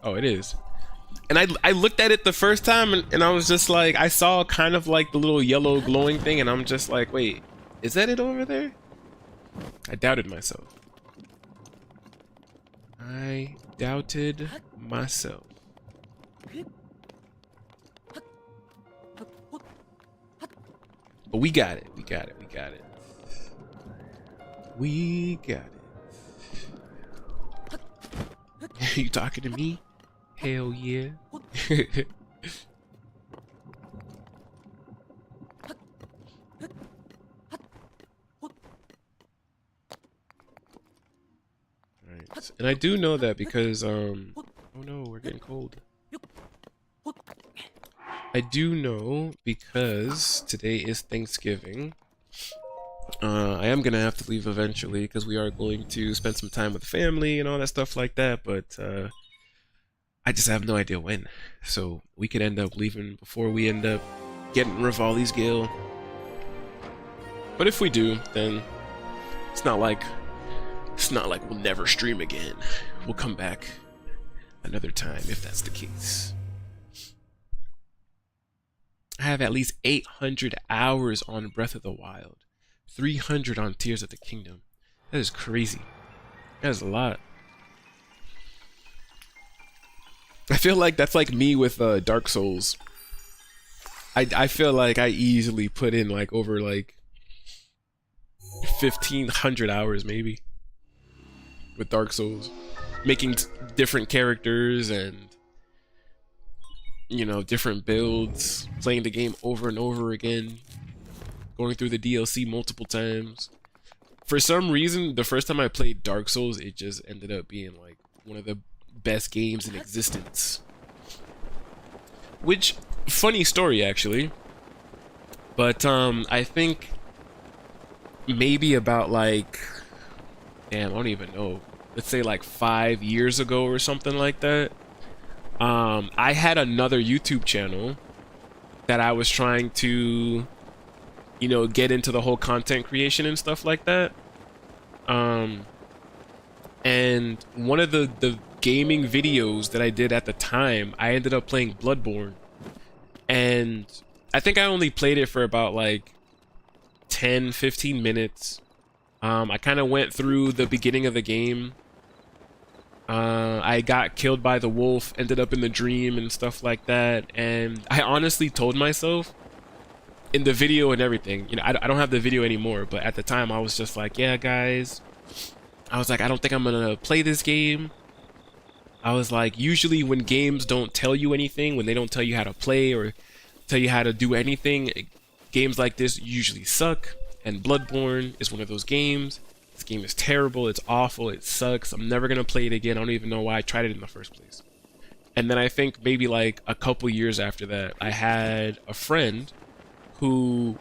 Oh, it is. And I looked at it the first time and I was just like, I saw kind of like the little yellow glowing thing and I'm just like, wait, is that it over there? I doubted myself. I doubted myself. But we got it. We got it. We got it. We got it. You talking to me? Hell yeah. Alright. And I do know that because oh no, we're getting cold. I do know because today is Thanksgiving. I am gonna have to leave eventually because we are going to spend some time with family and all that stuff like that, but I just have no idea when. So we could end up leaving before we end up getting Revali's Gale. But if we do, then it's not like we'll never stream again. We'll come back another time if that's the case. I have at least 800 hours on Breath of the Wild. 300 on Tears of the Kingdom. That is crazy. That is a lot. I feel like that's like me with Dark Souls. I feel like I easily put in like over like 1,500 hours maybe with Dark Souls. Making different characters and, you know, different builds, playing the game over and over again, going through the DLC multiple times. For some reason, the first time I played Dark Souls, it just ended up being like one of the best games in existence. Which, funny story actually, but I think maybe about like, damn, I don't even know, let's say like 5 years ago or something like that. I had another YouTube channel that I was trying to, you know, get into the whole content creation and stuff like that. And one of the gaming videos that I did at the time, I ended up playing Bloodborne. And I think I only played it for about like 10-15 minutes. I kind of went through the beginning of the game. I got killed by the wolf, ended up in the dream and stuff like that. And I honestly told myself in the video and everything, you know, I don't have the video anymore, but at the time I was just like, yeah, guys, I was like, I don't think I'm gonna play this game. I was like, usually when games don't tell you anything, when they don't tell you how to play or tell you how to do anything, games like this usually suck. And Bloodborne is one of those games. This game is terrible, it's awful, it sucks. I'm never gonna play it again. I don't even know why I tried it in the first place. And then I think maybe like a couple years after that, I had a friend who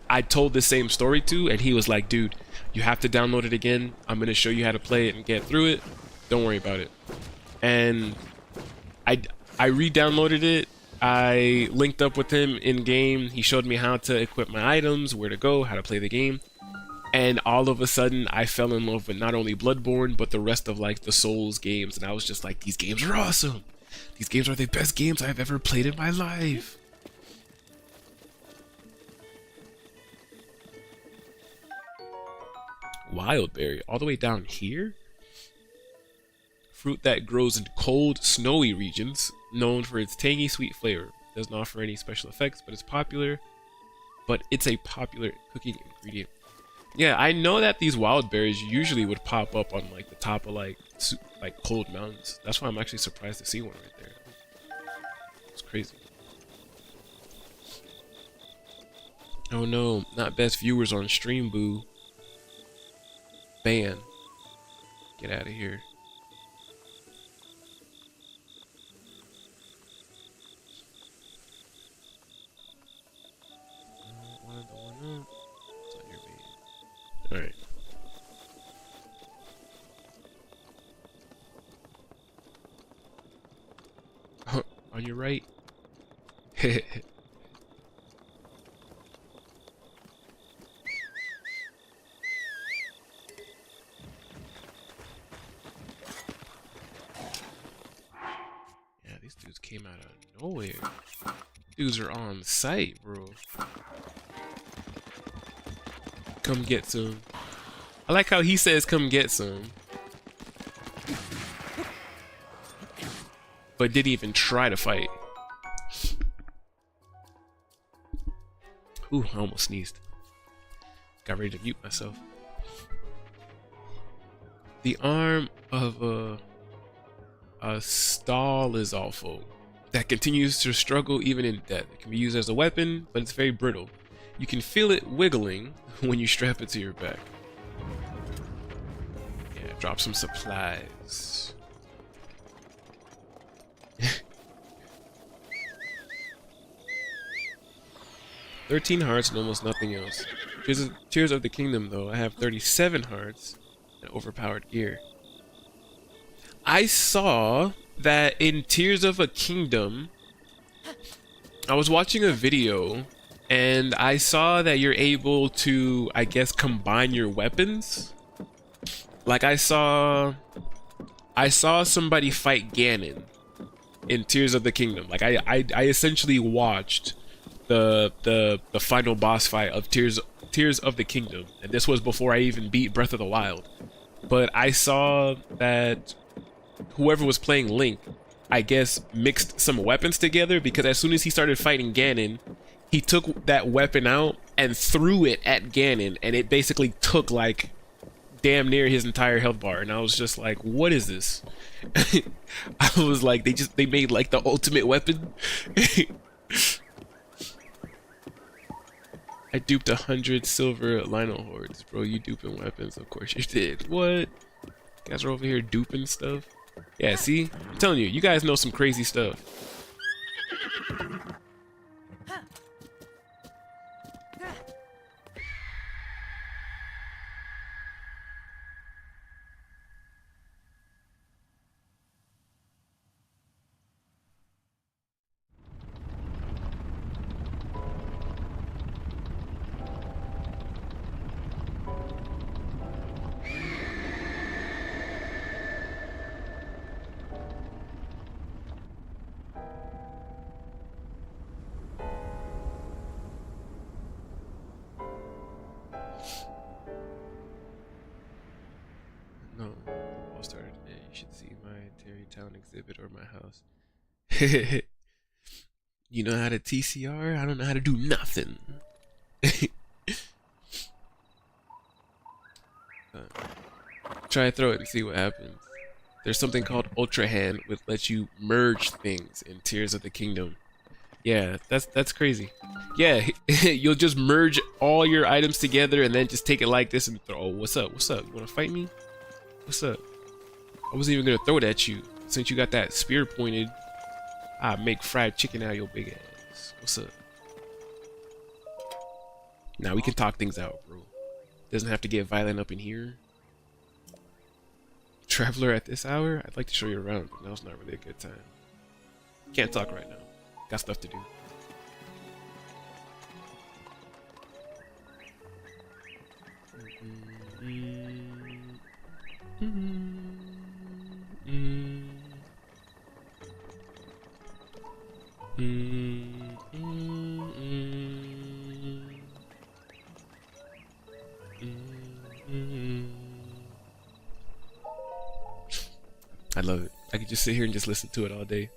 I told the same story to, and he was like, dude, you have to download it again. I'm gonna show you how to play it and get through it. Don't worry about it. And I re-downloaded it. I linked up with him in game. He showed me how to equip my items, where to go, how to play the game. And all of a sudden I fell in love with not only Bloodborne but the rest of like the Souls games, and I was just like, these games are awesome. These games are the best games I've ever played in my life. Wildberry, all the way down here? Fruit that grows in cold, snowy regions, known for its tangy, sweet flavor. Doesn't offer any special effects, but it's a popular cooking ingredient. Yeah, I know that these wild berries usually would pop up on like the top of like cold mountains. That's why I'm actually surprised to see one right there. It's crazy. Oh no, not best viewers on stream, boo. Ban. Get out of here. Alright. On your right. Yeah, these dudes came out of nowhere. Dudes are on site, bro. Come get some. I like how he says come get some, but didn't even try to fight. Ooh, I almost sneezed. Got ready to mute myself. The arm of a stall is awful. That continues to struggle even in death. It can be used as a weapon, but it's very brittle. You can feel it wiggling when you strap it to your back. Yeah, drop some supplies. 13 hearts and almost nothing else. Tears of the Kingdom, though, I have 37 hearts and overpowered gear. I saw that in Tears of a Kingdom, I was watching a video and I saw that you're able to, I guess, combine your weapons. Like I saw somebody fight Ganon in Tears of the Kingdom. Like I essentially watched the final boss fight of Tears of the Kingdom, and this was before I even beat Breath of the Wild. But I saw that whoever was playing Link, I guess, mixed some weapons together, because as soon as he started fighting Ganon, he took that weapon out and threw it at Ganon, and it basically took like damn near his entire health bar. And I was just like, what is this? I was like, they made like the ultimate weapon. I duped 100 silver Lionel hordes. Bro, you duping weapons? Of course you did. What? You guys are over here duping stuff? Yeah, see? I'm telling you, you guys know some crazy stuff. No, I'll start today. You should see my Terrytown exhibit or my house. You know how to TCR? I don't know how to do nothing. Try to throw it and see what happens. There's something called Ultra Hand, which lets you merge things in Tears of the Kingdom. Yeah, that's crazy. Yeah, you'll just merge all your items together and then just take it like this and throw. Oh, what's up? What's up? You wanna fight me? What's up? I wasn't even gonna throw it at you. Since you got that spear pointed, I make fried chicken out of your big ass. What's up? Now we can talk things out, bro. Doesn't have to get violent up in here. Traveler at this hour? I'd like to show you around, but now's not really a good time. Can't talk right now. Got stuff to do. I love it. I could just sit here and just listen to it all day.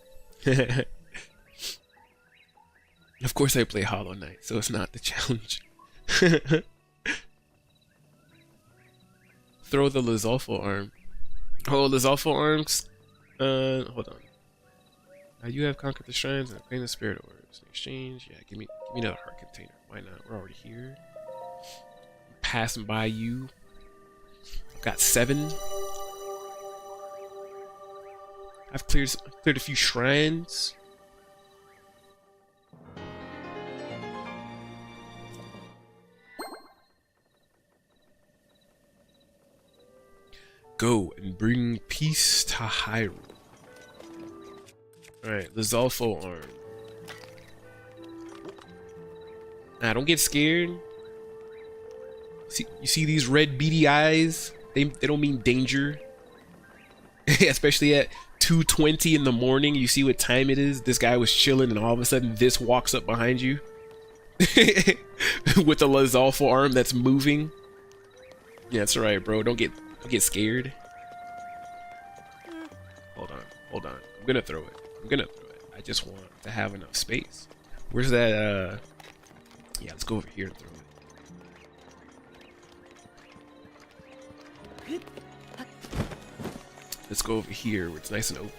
Of course I play Hollow Knight, so it's not the challenge. Throw the Lizalfo arm. Oh, Lizalfo arms. Hold on. You have conquered the shrines and obtained the spirit orbs. In exchange, yeah, give me another heart container. Why not? We're already here. Passing by you. Got 7. I've cleared a few shrines. Go and bring peace to Hyrule. Alright, Lizalfo arm. Nah, don't get scared. You see these red beady eyes? They don't mean danger. Especially at 2:20 in the morning, you see what time it is. This guy was chilling and all of a sudden this walks up behind you. With the Lizalfo arm that's moving. Yeah, that's alright, bro. Don't get scared. Hold on. I'm gonna throw it. I just want to have enough space. Where's that? Yeah, let's go over here and throw it. Let's go over here where it's nice and open.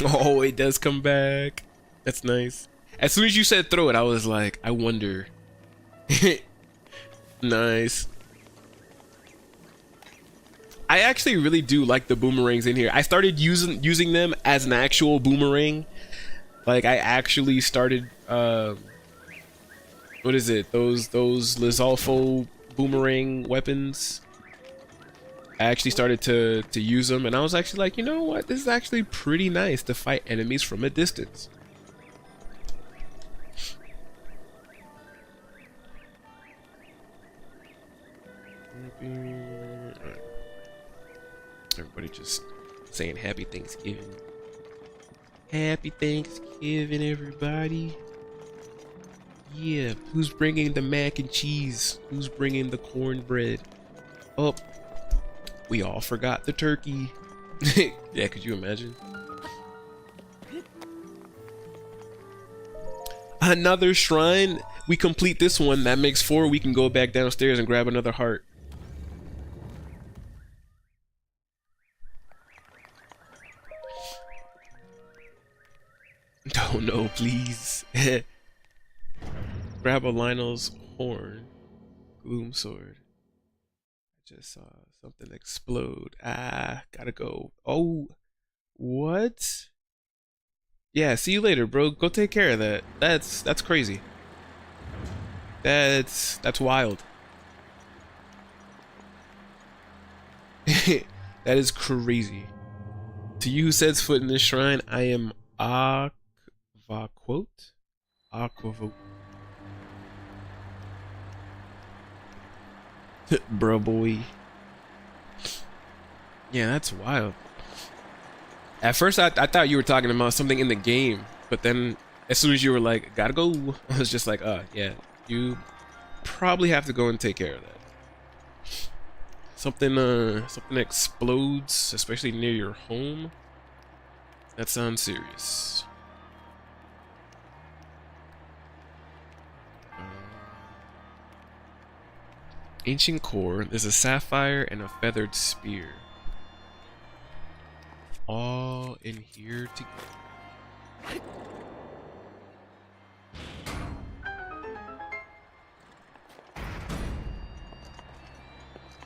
Oh, it does come back. That's nice. As soon as you said throw it, I was like, I wonder. Nice. I actually really do like the boomerangs in here. I started using them as an actual boomerang. Like I actually started what is it? Those Lizalfo boomerang weapons. I actually started to use them and I was actually like, you know what? This is actually pretty nice to fight enemies from a distance. Everybody just saying happy Thanksgiving. Happy Thanksgiving, everybody. Yeah, who's bringing the mac and cheese? Who's bringing the cornbread? Oh, we all forgot the turkey. Yeah, could you imagine? Another shrine. We complete this one. That makes 4. We can go back downstairs and grab another heart. Oh no, please. Grab a Lionel's horn. Gloom sword. I just saw something explode. Ah, gotta go. Oh, what? Yeah, see you later, bro. Go take care of that. That's crazy. That's wild. That is crazy. To you who sets foot in this shrine, I am Aquavote. Bro boy. Yeah, that's wild. At first I thought you were talking about something in the game, but then As soon as you were like, gotta go, I was just like, yeah, you probably have to go and take care of that. Something explodes, especially near your home. That sounds serious. Ancient core. There's a sapphire and a feathered spear. All in here together.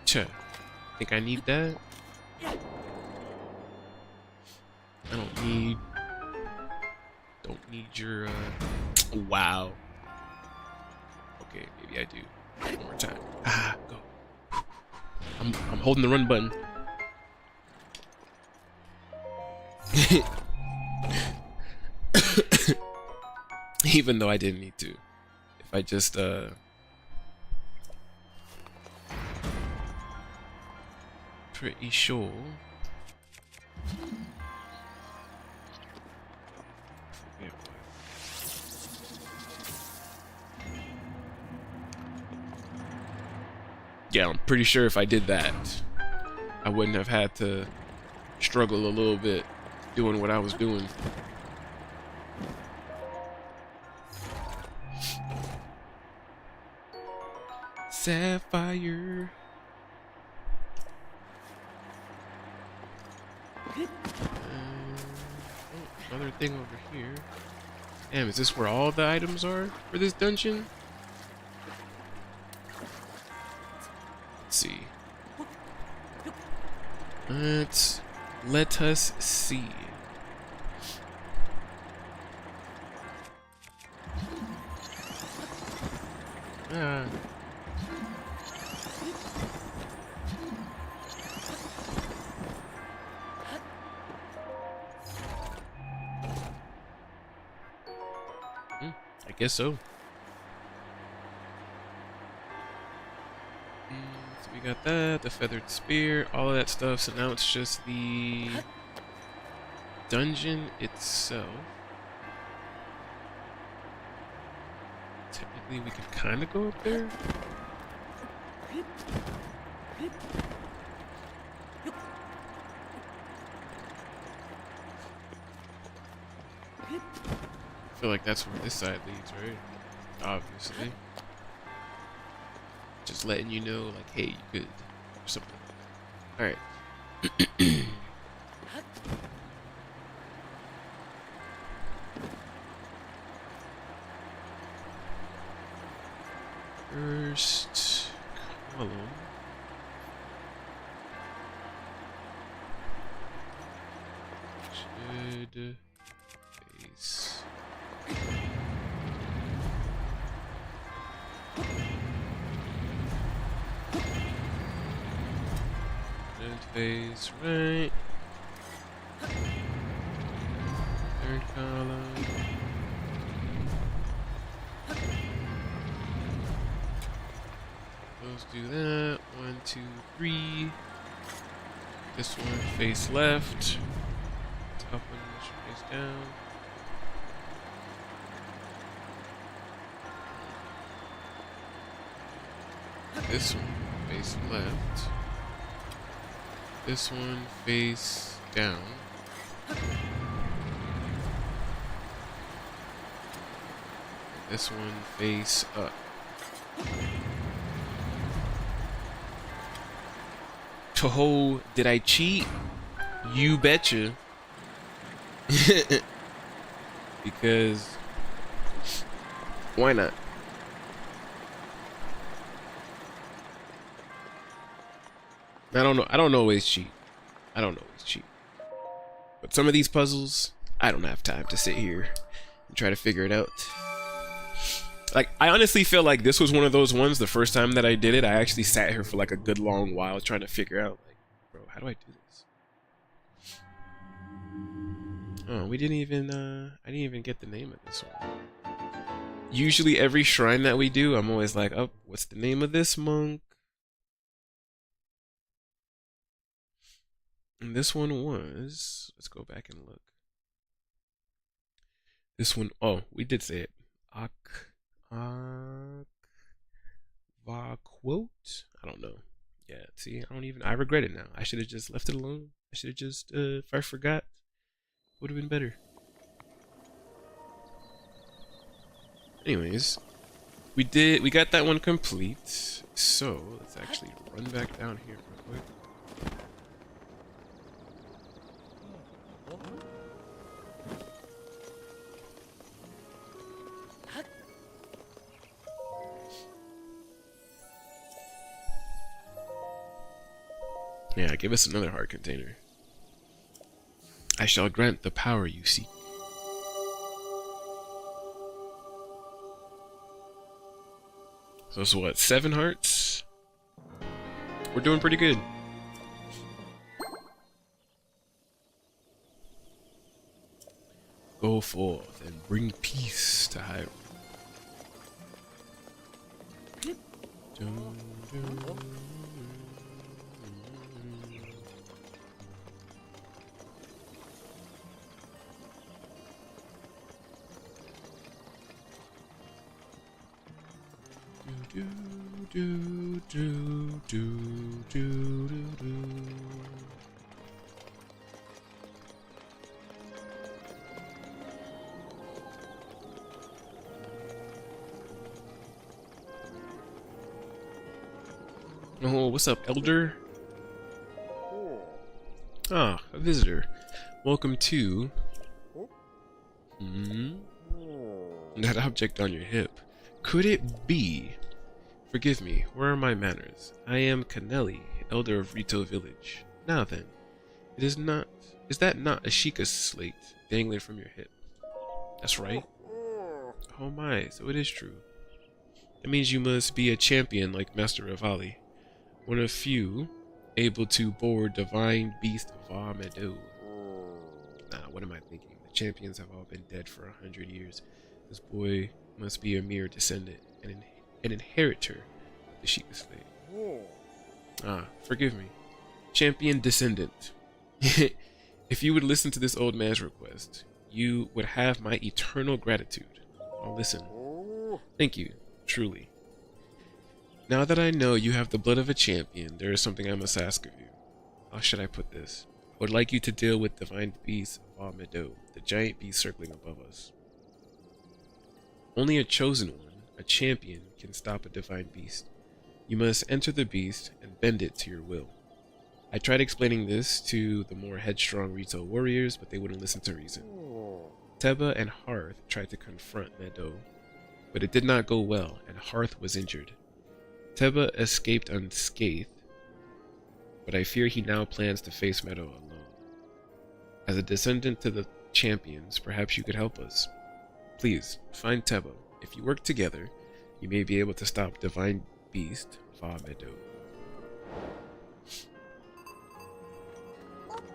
Cha. Think I need that? I don't need your wow. Okay, maybe I do. One more time. Go. I'm holding the run button. Even though I didn't need to. If I just pretty sure. Yeah, I'm pretty sure if I did that, I wouldn't have had to struggle a little bit doing what I was doing. Sapphire. Another thing over here. Damn, is this where all the items are for this dungeon? Let's see. Let us see. I guess so. So we got that, the feathered spear, all of that stuff. So now it's just the dungeon itself. Technically, we could kind of go up there. I feel like that's where this side leads, right? Obviously. Just letting you know, like, hey, you good, or something. Alright. First column. Should face. Face right. Third column. Let's do that. 1, 2, 3. This one face left. Top one should face down. This one face left. This one face down. This one face up. Toho, did I cheat? You betcha. Because why not? I don't always cheat. I don't always cheat. But some of these puzzles, I don't have time to sit here and try to figure it out. Like, I honestly feel like this was one of those ones, the first time that I did it, I actually sat here for like a good long while trying to figure out, like, bro, how do I do this? Oh, we didn't even, I didn't even get the name of this one. Usually every shrine that we do, I'm always like, oh, what's the name of this monk? And this one was, let's go back and look. This one, oh, we did say it. Aquote? I don't know. Yeah, see, I regret it now. I should have just left it alone. I should have just, if I forgot, would have been better. Anyways, we got that one complete. So, let's actually run back down here real quick. Yeah, give us another heart container. I shall grant the power you seek. So it's what, 7 hearts? We're doing pretty good. Go forth and bring peace to Hyrule. Dun, dun. Oh, what's up, Elder? Ah, a visitor. Welcome to... that object on your hip. Could it be... Forgive me, where are my manners? I am Canelli, Elder of Rito Village. Now then, is that not a Sheikah's slate dangling from your hip? That's right. Oh my, so it is true. That means you must be a champion like Master Revali. One of few able to board divine beast Meadow. Nah, what am I thinking? The champions have all been dead for 100 years. This boy must be a mere descendant, an inheritor of the Sheikah slate. Ah, forgive me. Champion descendant. If you would listen to this old man's request, you would have my eternal gratitude. I'll listen. Thank you, truly. Now that I know you have the blood of a champion, there is something I must ask of you. How should I put this? I would like you to deal with divine beast Meadow, the giant beast circling above us. Only a chosen one, a champion, can stop a divine beast. You must enter the beast and bend it to your will. I tried explaining this to the more headstrong Rito warriors, but they wouldn't listen to reason. Teba and Hearth tried to confront Meadow, but it did not go well, and Hearth was injured. Teba escaped unscathed, but I fear he now plans to face Meadow alone. As a descendant to the champions, perhaps you could help us. Please, find Teba. If you work together, you may be able to stop Divine Beast Meadow.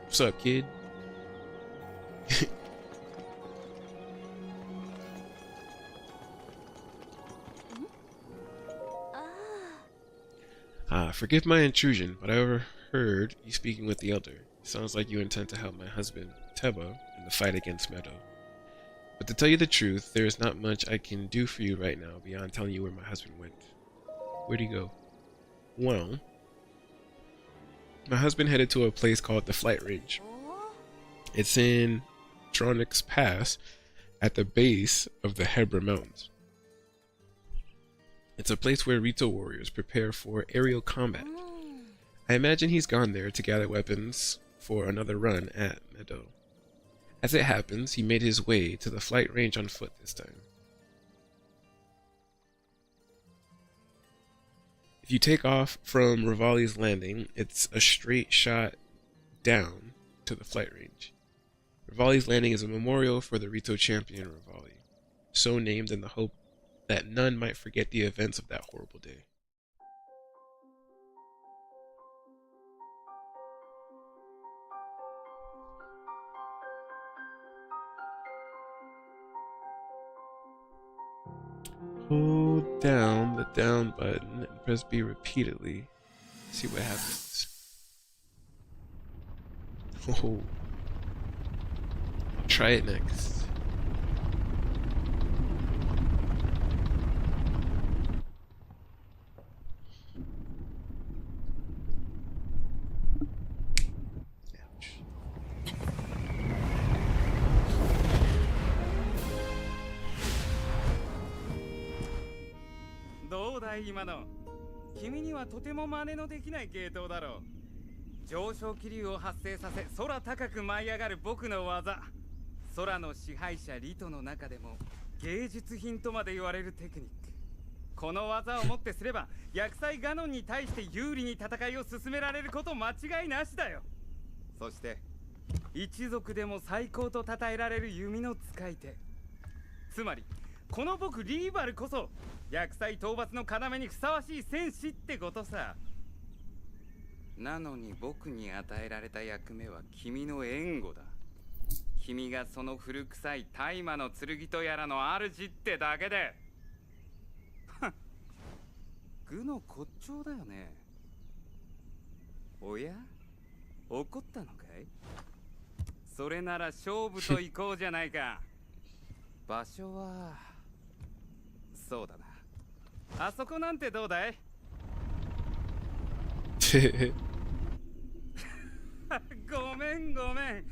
What's up, kid? Forgive my intrusion, but I overheard you speaking with the elder. Sounds like you intend to help my husband, Teba, in the fight against Meadow. But to tell you the truth, there is not much I can do for you right now beyond telling you where my husband went. Where'd he go? Well, my husband headed to a place called the Flight Range. It's in Tronix Pass at the base of the Hebra Mountains. It's a place where Rito warriors prepare for aerial combat. I imagine he's gone there to gather weapons for another run at Meadow. As it happens, he made his way to the flight range on foot this time. If you take off from Revali's landing, it's a straight shot down to the flight range. Revali's landing is a memorial for the Rito champion Revali, so named in the hope that none might forget the events of that horrible day. Hold down the down button and press B repeatedly. See what happens. Oh. I'll try it next. さい今の。君にはとても真似のできない系統だろう。上昇気流を発生させ空高く舞い上がる僕の技。空の支配者リトの中でも芸術品とまで言われるテクニック。この技をもってすれば薬剤ガノンに対して有利に戦いを進められること間違いなしだよ。そして一族でも最高と称えられる弓の使い手。つまりこの僕リーバルこそ薬剤討伐の要にふさわしい戦士ってことさ。なのに僕に与えられた役目は君の援護だ。君がその古臭い大麻の剣とやらの主ってだけで。愚の骨頂だよね。おや、怒ったのかい？それなら勝負と行こうじゃないか。場所はそうだな、あそこなんてどうだい？ごめんごめん、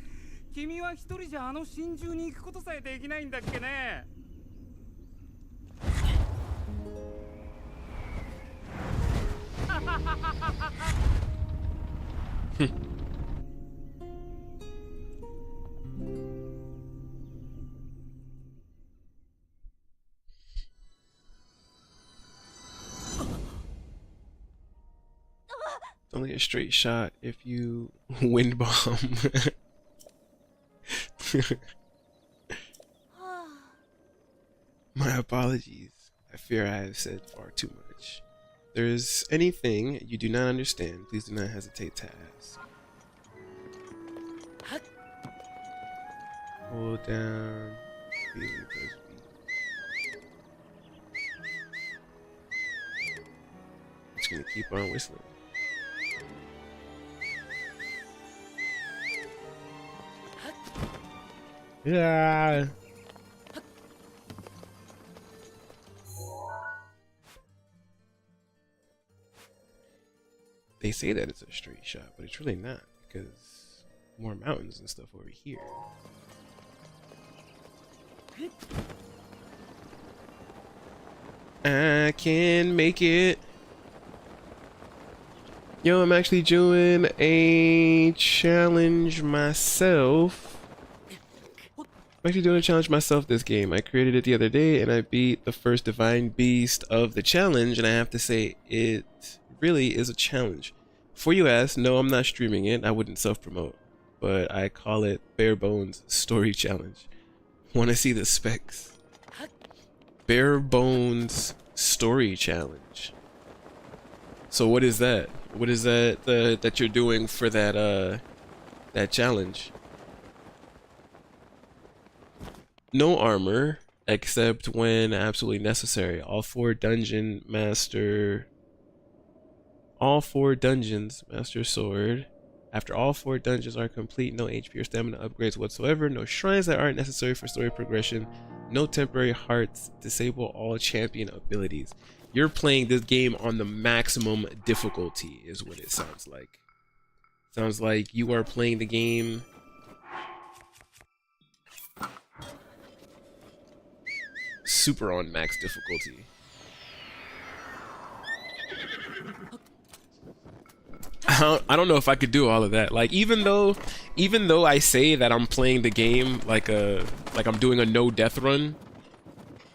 君は一人じゃあの真珠に行くことさえできないんだっけね。It's only a straight shot if you wind bomb. My apologies. I fear I have said far too much. If there is anything you do not understand, please do not hesitate to ask. Hold down. Feeling press B. Just gonna keep on whistling. Yeah. They say that it's a straight shot, but it's really not because more mountains and stuff over here. I can make it. Yo, I'm actually doing a challenge myself. I'm actually doing a challenge myself this game. I created it the other day and I beat the first divine beast of the challenge, and I have to say it really is a challenge. Before you ask, no, I'm not streaming it. I wouldn't self-promote, but I call it bare bones story challenge. Want to see the specs? Bare bones story challenge. So what is that? What is that that you're doing for that that challenge? No armor except when absolutely necessary. All four dungeons master sword. After all 4 dungeons are complete, no HP or stamina upgrades whatsoever. No shrines that aren't necessary for story progression. No temporary hearts. Disable all champion abilities. You're playing this game on the maximum difficulty is what it sounds like. Sounds like you are playing the game super on max difficulty. I don't know if I could do all of that. Like even though I say that I'm playing the game like I'm doing a no death run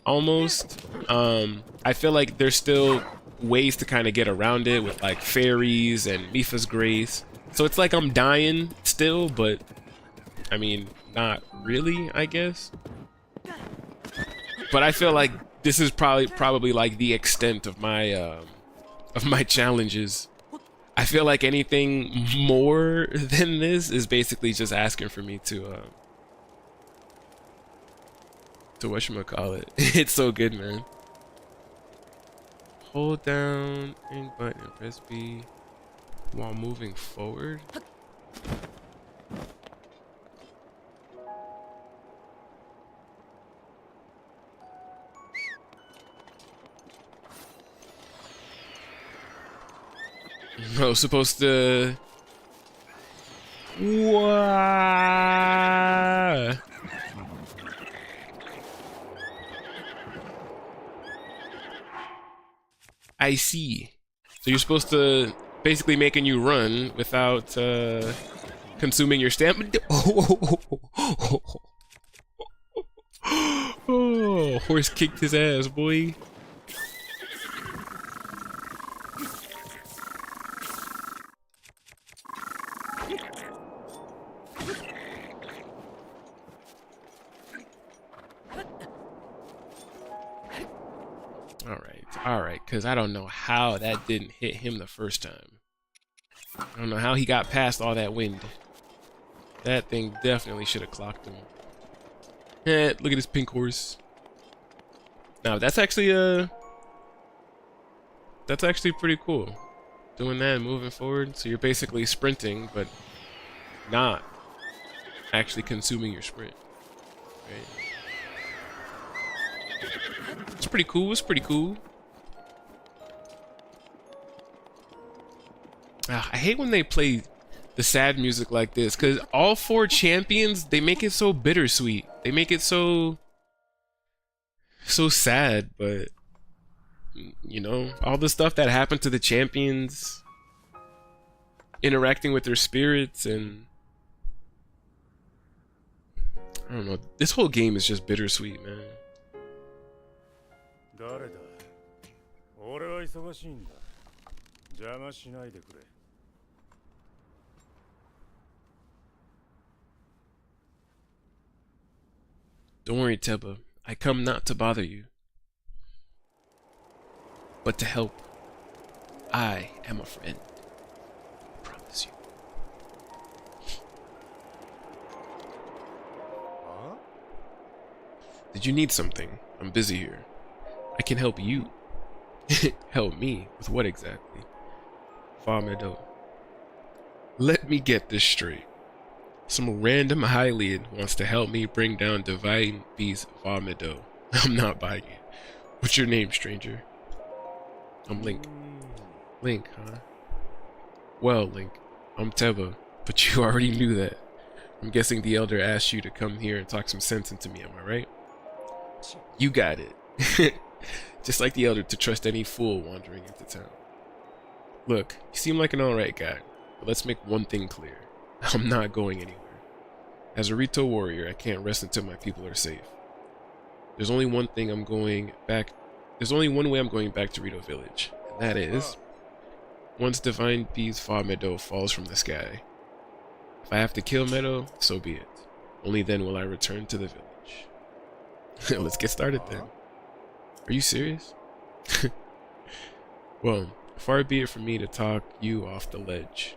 almost, I feel like there's still ways to kind of get around it with like fairies and Mipha's Grace. So it's like I'm dying still, but I mean not really, I guess. But I feel like this is probably like the extent of my challenges. I feel like anything more than this is basically just asking for me to whatchamacallit. It's so good, man. Hold down and button and press B while moving forward. I was supposed to. Wow. I see. So you're supposed to basically make a new run without consuming your stamina. Oh, horse kicked his ass, boy. All right, because I don't know how that didn't hit him the first time. I don't know how he got past all that wind. That thing definitely should have clocked him. Look at this pink horse. Now that's actually pretty cool. Doing that and moving forward, so you're basically sprinting, but not actually consuming your sprint. Right? It's pretty cool. It's pretty cool. I hate when they play the sad music like this, because all 4 champions, they make it so bittersweet. They make it so sad, but you know, all the stuff that happened to the champions, interacting with their spirits, and I don't know, this whole game is just bittersweet, man. Don't worry, Teba. I come not to bother you, but to help. I am a friend. I promise you. Did you need something? I'm busy here. I can help you. Help me? With what exactly? Farmedo. Let me get this straight. Some random Hylian wants to help me bring down Divine Beast Farmedo. I'm not buying it. What's your name, stranger? I'm Link. Link, huh? Well, Link, I'm Teba, but you already knew that. I'm guessing the Elder asked you to come here and talk some sense into me, am I right? You got it. Just like the Elder to trust any fool wandering into town. Look, you seem like an alright guy, but let's make one thing clear. I'm not going anywhere. As a Rito warrior, I can't rest until my people are safe. There's only one way I'm going back to Rito Village, and that is once Divine Beast Fa Meadow falls from the sky. If I have to kill Meadow, so be it. Only then will I return to the village. Let's get started then. Are you serious? Well, far be it from me to talk you off the ledge.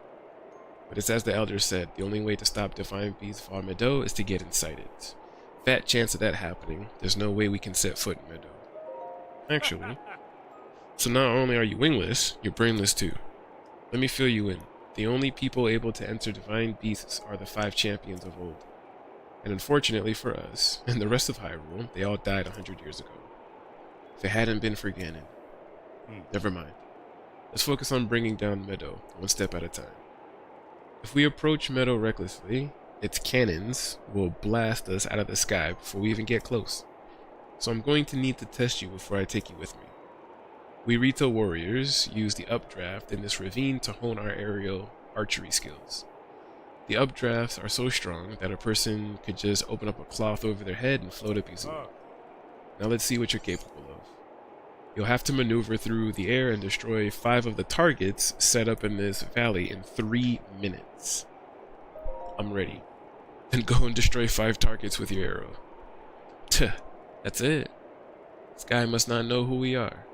But it's as the Elder said, the only way to stop Divine Beast Fa Meadow is to get inside it. Fat chance of that happening, there's no way we can set foot in Meadow. Actually. So not only are you wingless, you're brainless too. Let me fill you in. The only people able to enter Divine Beasts are the 5 champions of old. And unfortunately for us, and the rest of Hyrule, they all died 100 years ago. If it hadn't been for Ganon. Never mind. Let's focus on bringing down Meadow, one step at a time. If we approach Meadow recklessly, its cannons will blast us out of the sky before we even get close. So I'm going to need to test you before I take you with me. We Rito warriors use the updraft in this ravine to hone our aerial archery skills. The updrafts are so strong that a person could just open up a cloth over their head and float up easily. Now let's see what you're capable of. You'll have to maneuver through the air and destroy 5 of the targets set up in this valley in 3 minutes. I'm ready. Then go and destroy 5 targets with your arrow. Tuh, that's it. This guy must not know who we are.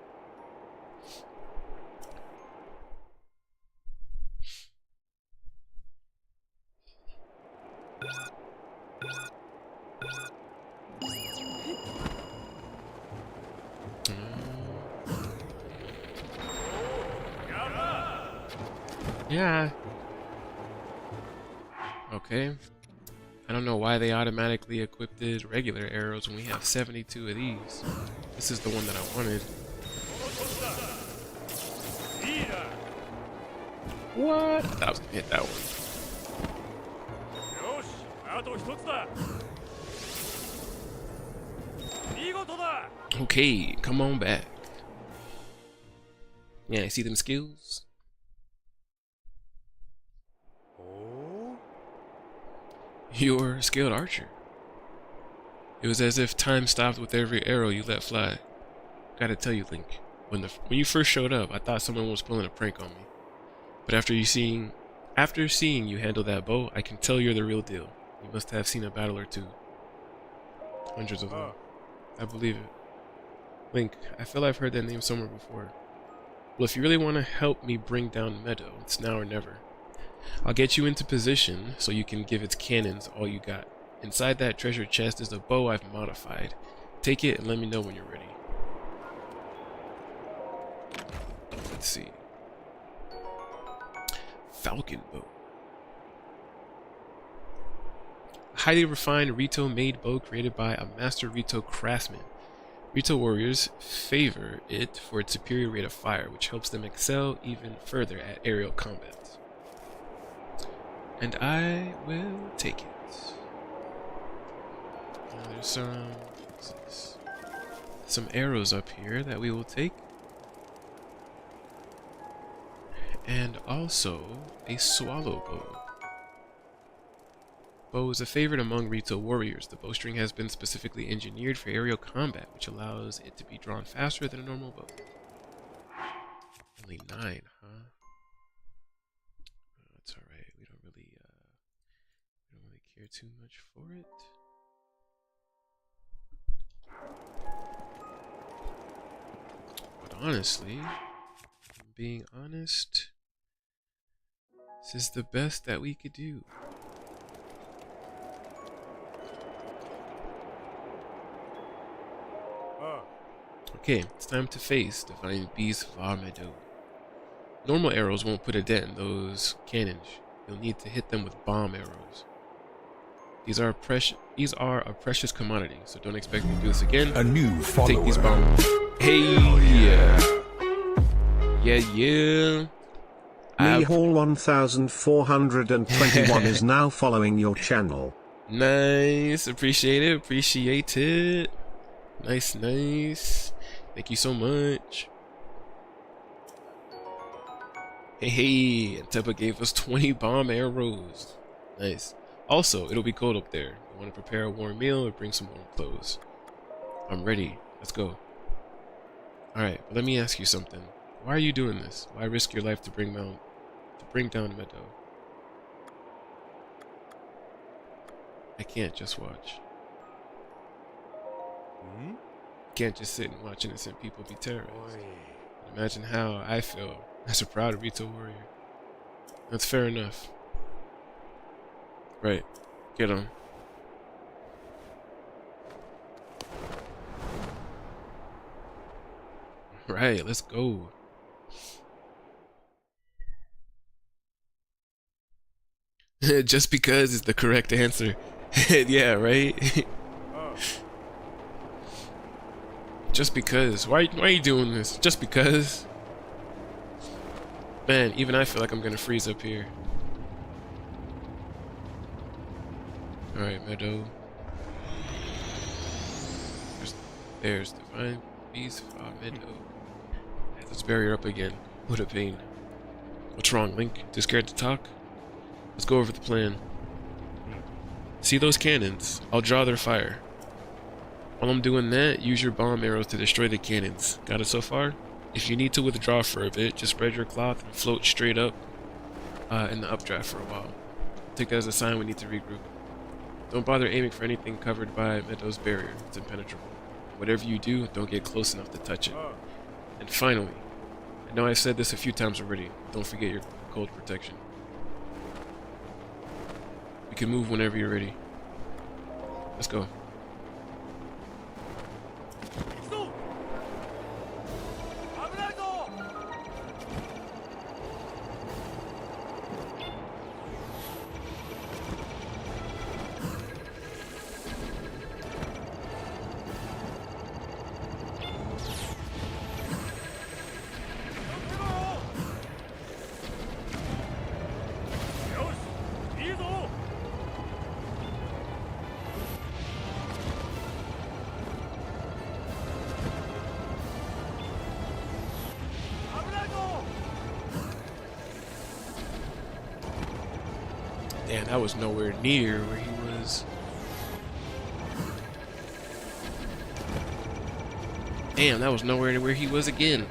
Yeah. Okay. I don't know why they automatically equipped regular arrows when we have 72 of these. This is the one that I wanted. What? I thought I was gonna hit that one. Okay, come on back. Yeah, see them skills? You're a skilled archer. It was as if time stopped with every arrow you let fly. Gotta tell you, Link, when you first showed up, I thought someone was pulling a prank on me. But after seeing you handle that bow, I can tell you're the real deal. You must have seen a battle or two. Hundreds of them. I believe it. Link, I feel I've heard that name somewhere before. Well, if you really want to help me bring down Meadow, it's now or never. I'll get you into position so you can give its cannons all you got. Inside that treasure chest is a bow I've modified. Take it and let me know when you're ready. Let's see. Falcon bow. A highly refined Rito-made bow created by a master Rito craftsman. Rito warriors favor it for its superior rate of fire, which helps them excel even further at aerial combat. And I will take it. Now there's some arrows up here that we will take. And also a swallow bow. Bow is a favorite among Rito warriors. The bowstring has been specifically engineered for aerial combat, which allows it to be drawn faster than a normal bow. Only 9, huh? That's alright. We don't really care too much for it. But honestly, being honest, this is the best that we could do. Okay, it's time to face Divine Beast Meadow. Normal arrows won't put a dent in those cannons. You'll need to hit them with bomb arrows. These are a precious commodity, so don't expect me to do this again. A new follower. Take these bombs. Hey, yeah. Hall 1421 is now following your channel. Nice, appreciate it. Nice. Thank you so much. Hey, Antepa gave us 20 bomb arrows. Nice. Also, it'll be cold up there. You want to prepare a warm meal or bring some warm clothes? I'm ready. Let's go. Alright, but let me ask you something. Why are you doing this? Why risk your life to bring down Meadow? I can't just watch. Can't just sit and watch innocent people be terrorized. Imagine how I feel as a proud Rito warrior. That's fair enough. Right, get on. Right, let's go. Just because is the correct answer. Yeah, right? Just because. Why are you doing this? Just because? Man, even I feel like I'm gonna freeze up here. Alright, Meadow. There's Divine Beast Meadow. Let's bury her up again. What a pain. What's wrong, Link? Too scared to talk? Let's go over the plan. See those cannons? I'll draw their fire. While I'm doing that, use your bomb arrows to destroy the cannons. Got it so far? If you need to withdraw for a bit, just spread your cloth and float straight up in the updraft for a while. Take that as a sign we need to regroup. Don't bother aiming for anything covered by Meadow's barrier. It's impenetrable. Whatever you do, don't get close enough to touch it. And finally, I know I've said this a few times already, don't forget your cold protection. You can move whenever you're ready. Let's go. That was nowhere near where he was. Damn, that was nowhere near where he was again.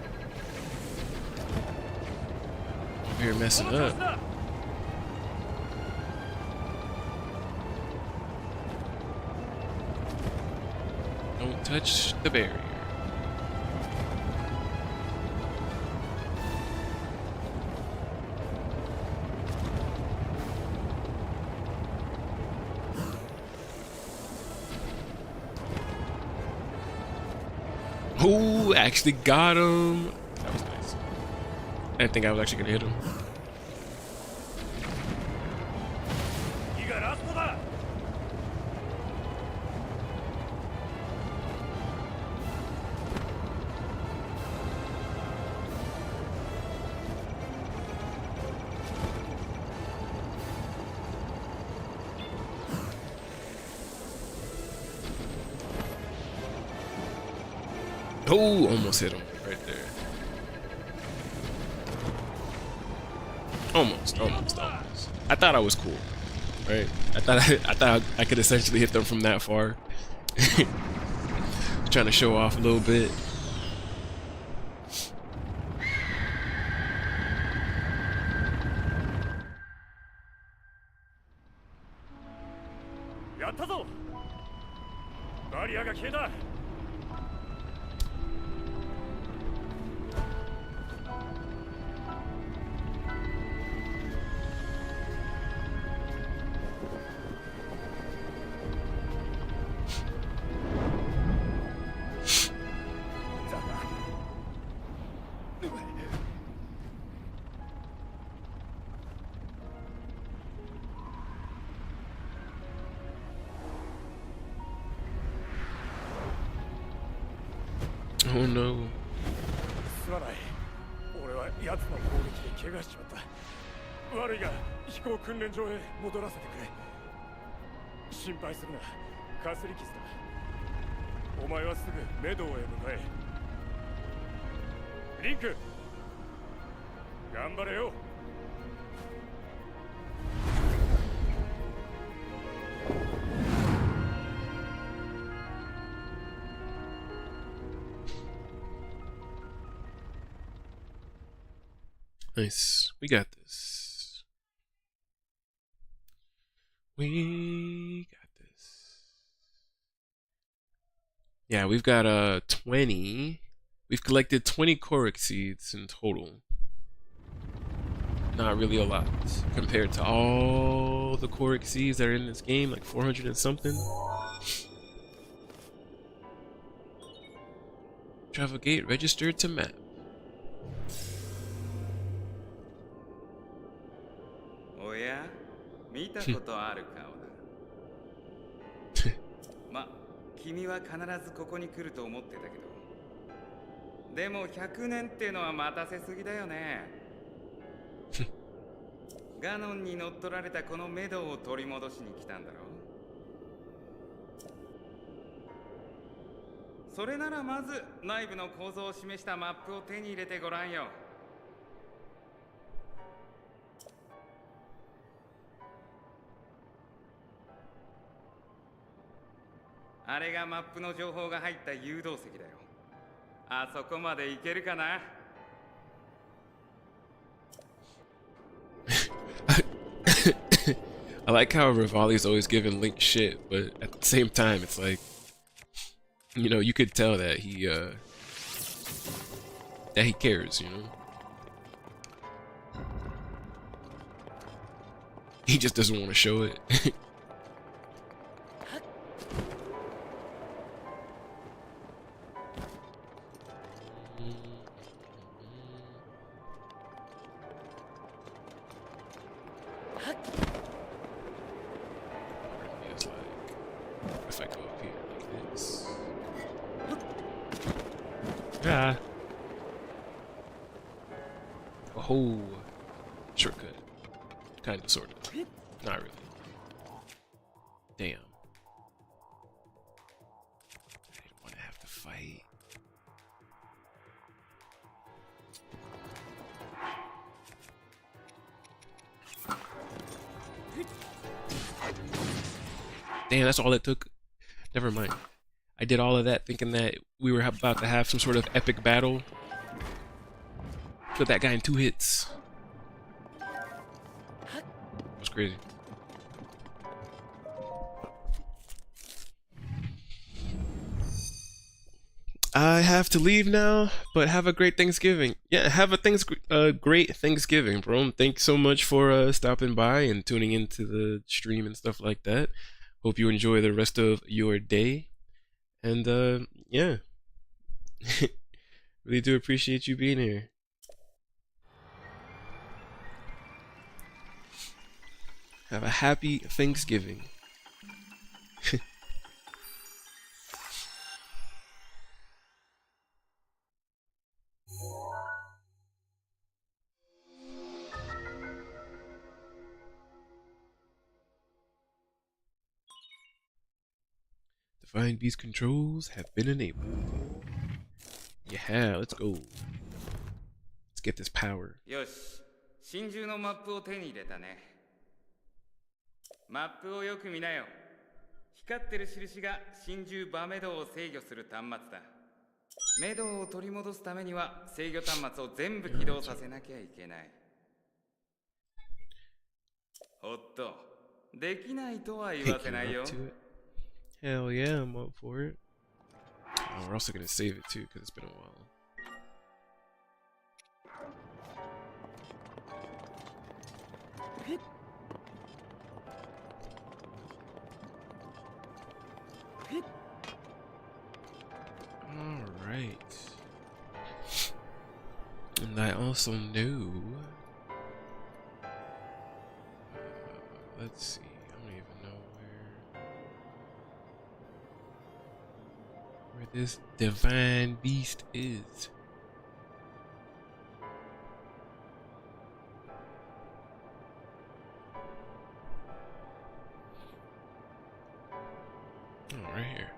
Over here messing up. Don't touch the barrier. Oh, actually got him. That was nice. I didn't think I was actually gonna hit him. Oh, almost hit him right there. Almost. I thought I was cool, right? I thought I could essentially hit them from that far. Trying to show off a little bit. Oh no. すまない。俺は奴の攻撃で怪我しちまった。悪いが飛行訓練場へ戻らせてくれ。心配するな。かすり傷だ。お前はすぐメドウへ向かえ。リンク、頑張れよ。Nice. We got this. We got this. Yeah, we've got 20. We've collected 20 Korok seeds in total. Not really a lot compared to all the Korok seeds that are in this game, like 400 and something. Travel gate registered to map. 見たことある顔だ。ま、君は必ずここに来ると思ってたけど。でも100年ってのは待たせすぎだよね。ガノンに乗っ取られたこのメドウを取り戻しに来たんだろう。それならまず内部の構造を示したマップを手に入れてごらんよ。あれがマップの情報が入った誘導石だよ。あそこまで行けるかなI like how Revali's always giving Link shit, but at the same time, it's like, you know, you could tell that he cares, you know? He just doesn't want to show it. If I go up here like this. Ah. Oh. Shortcut. Kind of, sort of. Not really. Damn. I didn't want to have to fight. Damn, that's all it took. Never mind. I did all of that thinking that we were about to have some sort of epic battle. Killed that guy in 2 hits. That's crazy. I have to leave now, but have a great Thanksgiving. Yeah, have a great Thanksgiving, bro. Thanks so much for stopping by and tuning into the stream and stuff like that. Hope you enjoy the rest of your day. And yeah. Really do appreciate you being here. Have a happy Thanksgiving. Divine Beast controls have been enabled. Yeah, let's go. Let's get this power. よし、真珠のマップを手に入れたね。マップをよく見なよ。光ってる印が真珠バメドを制御する端末だ。メドを取り戻すためには制御端末を全部起動させなきゃいけない。おっと、できないとは言わせないよ。Hell yeah, I'm up for it. Oh, we're also gonna save it too, because it's been a while. Alright. And I also know... let's see. I don't even know where this divine beast is. Oh, right here.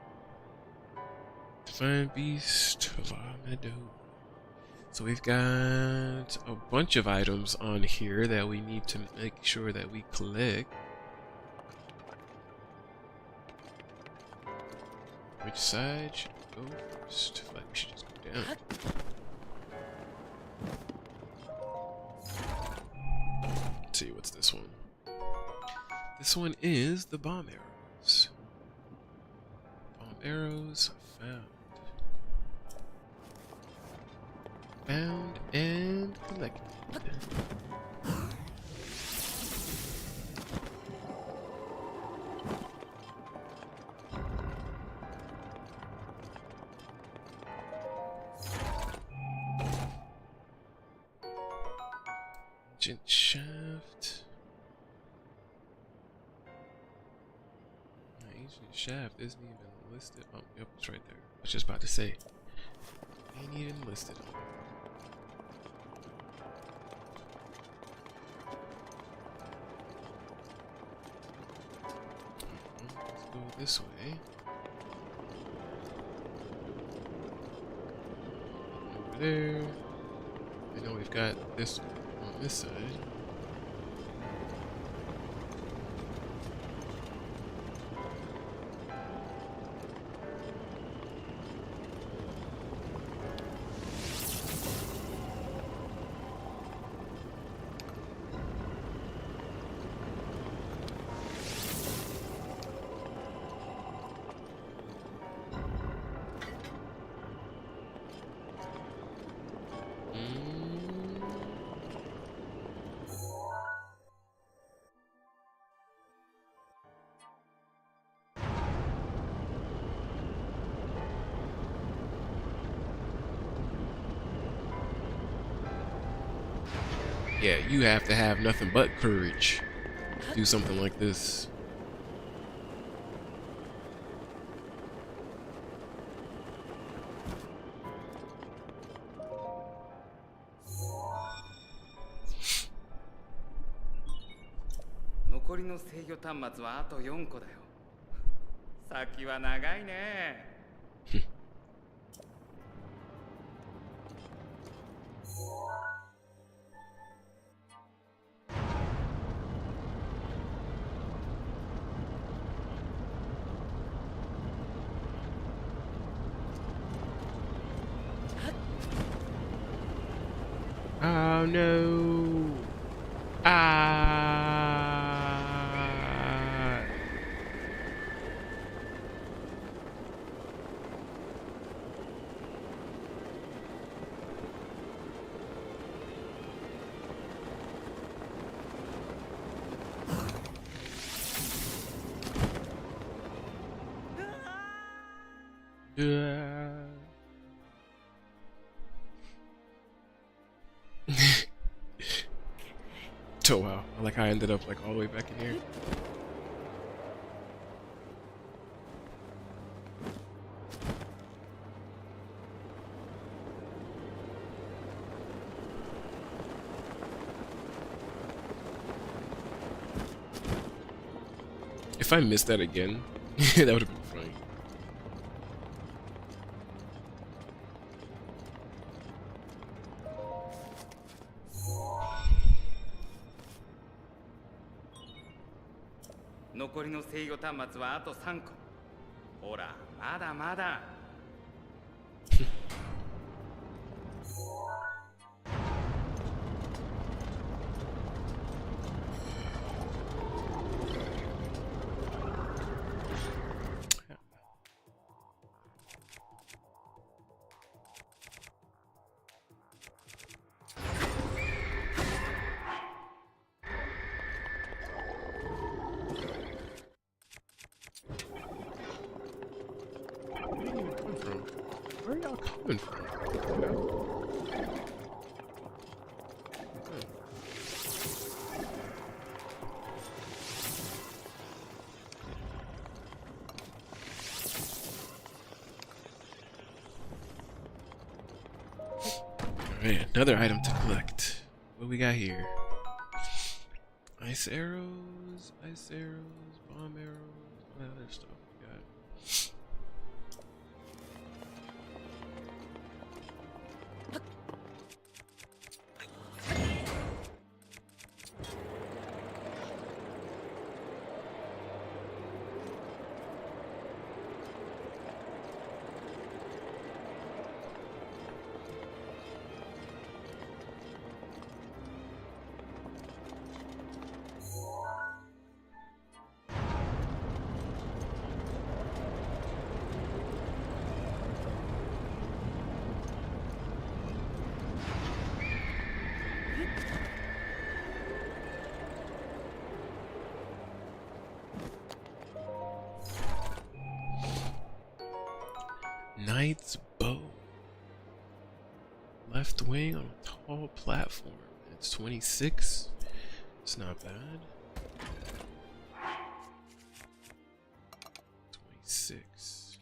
Divine beast of Meadow. So we've got a bunch of items on here that we need to make sure that we collect. Which side should we go first? I feel like we should just go down. Let's see, what's this one? This one is the bomb arrows. Bomb arrows found. Found and collected. Ancient shaft. Ancient shaft isn't even listed. Oh, yep, it's right there. I was just about to say. Ain't even listed on. Let's go this way. Over there. I know we've got this one on this side. Yeah, you have to have nothing but courage to do something like this.残りの制御端末はあと4個だよ。先は長いね。Oh no. Ah. Oh wow, I like how I ended up like all the way back in here. If I missed that again, that would have been funny. 残りの制御端末はあと3個。ほら、まだまだ。Where are y'all coming from? Alright, another item to collect. What we got here? Ice arrows, bomb arrows, all that other stuff we got. Knight's bow. Left wing on a tall platform. It's 26. It's not bad. 26.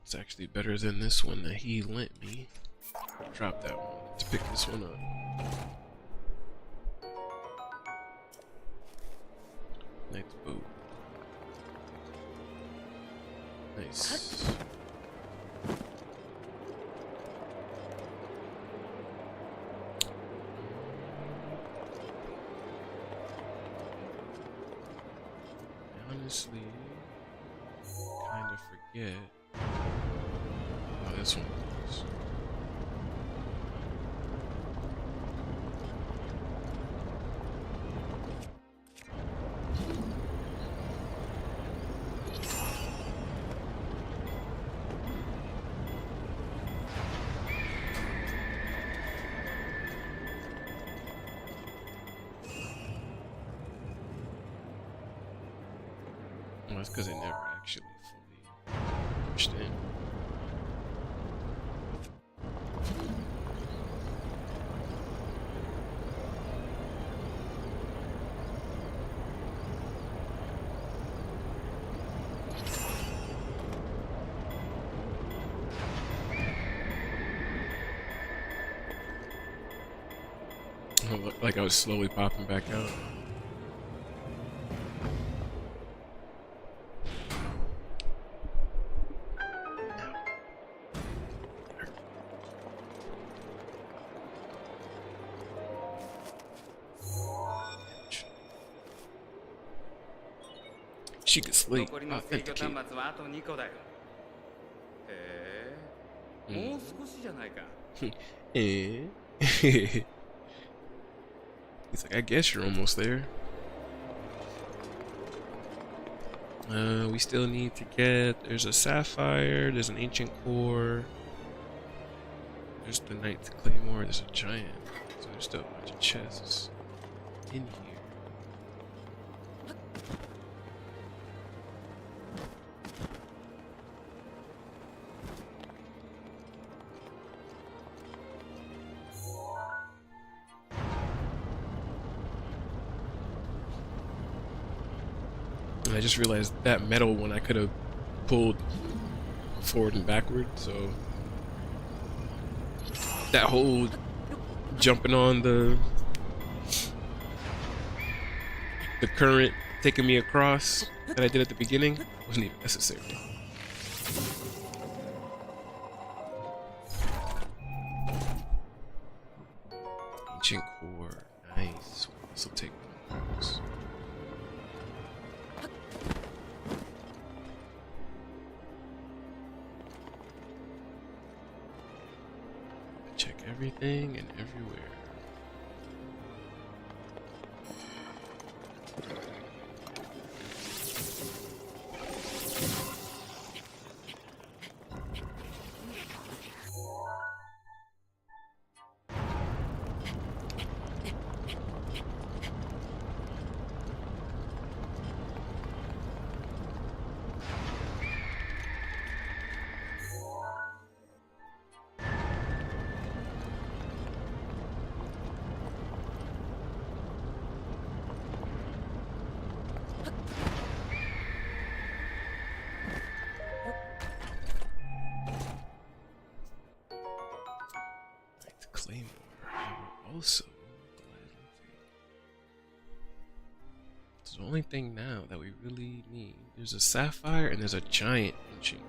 It's actually better than this one that he lent me. Drop that one. Let's pick this one up. Knight's bow. Nice. Honestly, kind of forget how this one goes. Well, that's because it never actually fully pushed in. Like I was slowly popping back out. She could sleep. 残りの制御端末はあと2個だよ。へえ、もう少しじゃないか。He's like, I guess you're almost there. We still need to get, there's a sapphire, there's an ancient core, there's the knight's claymore, there's a giant, so there's still a bunch of chests in here. And I just realized that metal one I could have pulled forward and backward, so that whole jumping on the current taking me across that I did at the beginning wasn't even necessary. Ancient core, nice. This will take one of those. Check everything and everywhere. Claymore. Also, it's the only thing now that we really need. There's a sapphire and there's a giant ancient.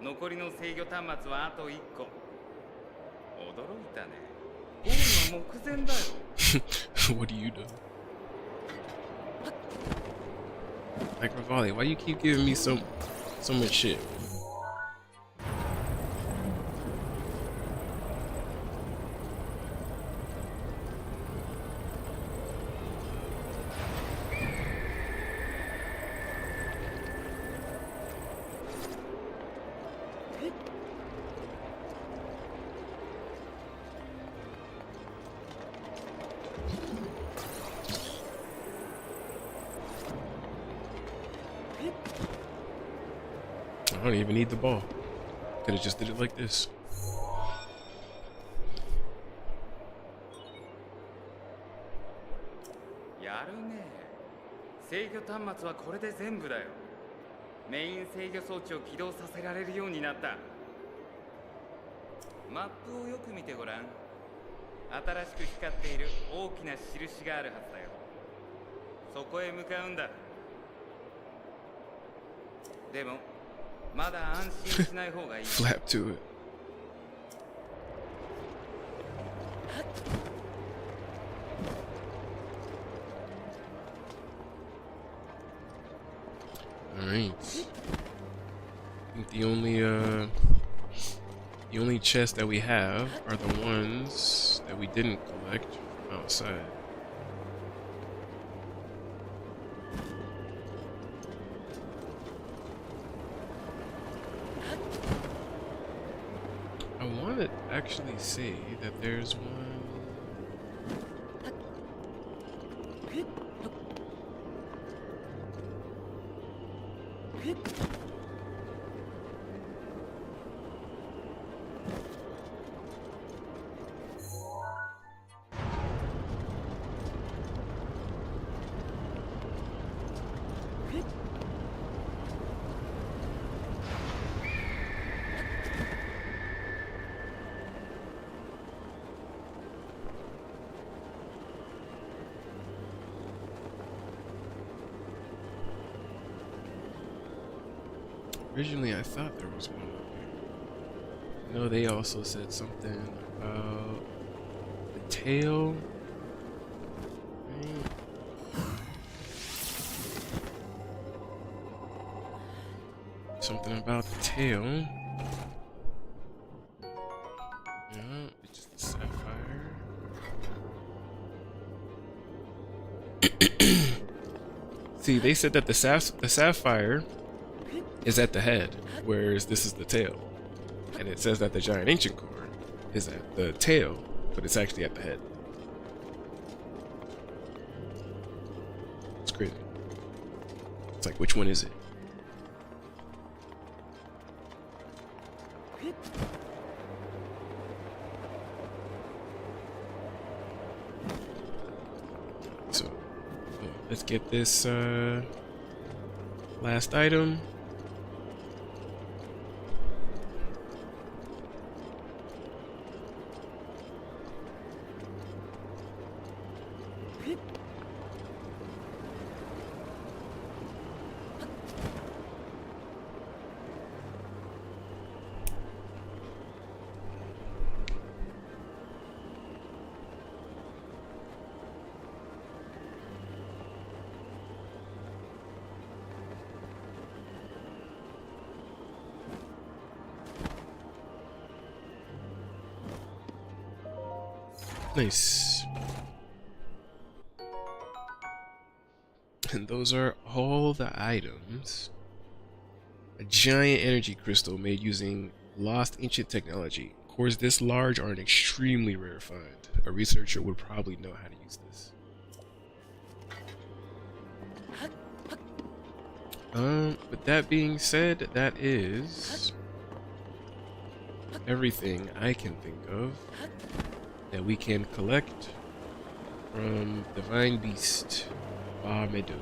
残りの制御端末はあと1個。驚いたね。ゴールは目前だよ。What do you do? Like Revali, why you keep giving me so much shit? I don't even need the ball. Could have just did it like this. やるね。制御端末はこれで全部だよ。メイン制御装置を起動させられるようになった。マップをよく見てごらん。新しく光っている大きな印があるはずだよ。そこへ向かうんだ。でもまだ安心しない方がいい。 Flap to it. Alright. I think the only chests that we have are the ones that we didn't collect from outside. I want to actually see that there's one. Originally, I thought there was one up here. No, they also said something about the tail. Right? Something about the tail. Yeah, it's just a sapphire. See, they said that the sapphire is at the head, whereas this is the tail. And it says that the giant ancient core is at the tail, but it's actually at the head. It's crazy. It's like, which one is it? So, let's get this last item. Nice. And those are all the items. A giant energy crystal made using lost ancient technology. Cores this large are an extremely rare find. A researcher would probably know how to use this. With that being said, that is everything I can think of that we can collect from Divine Beast Meadow.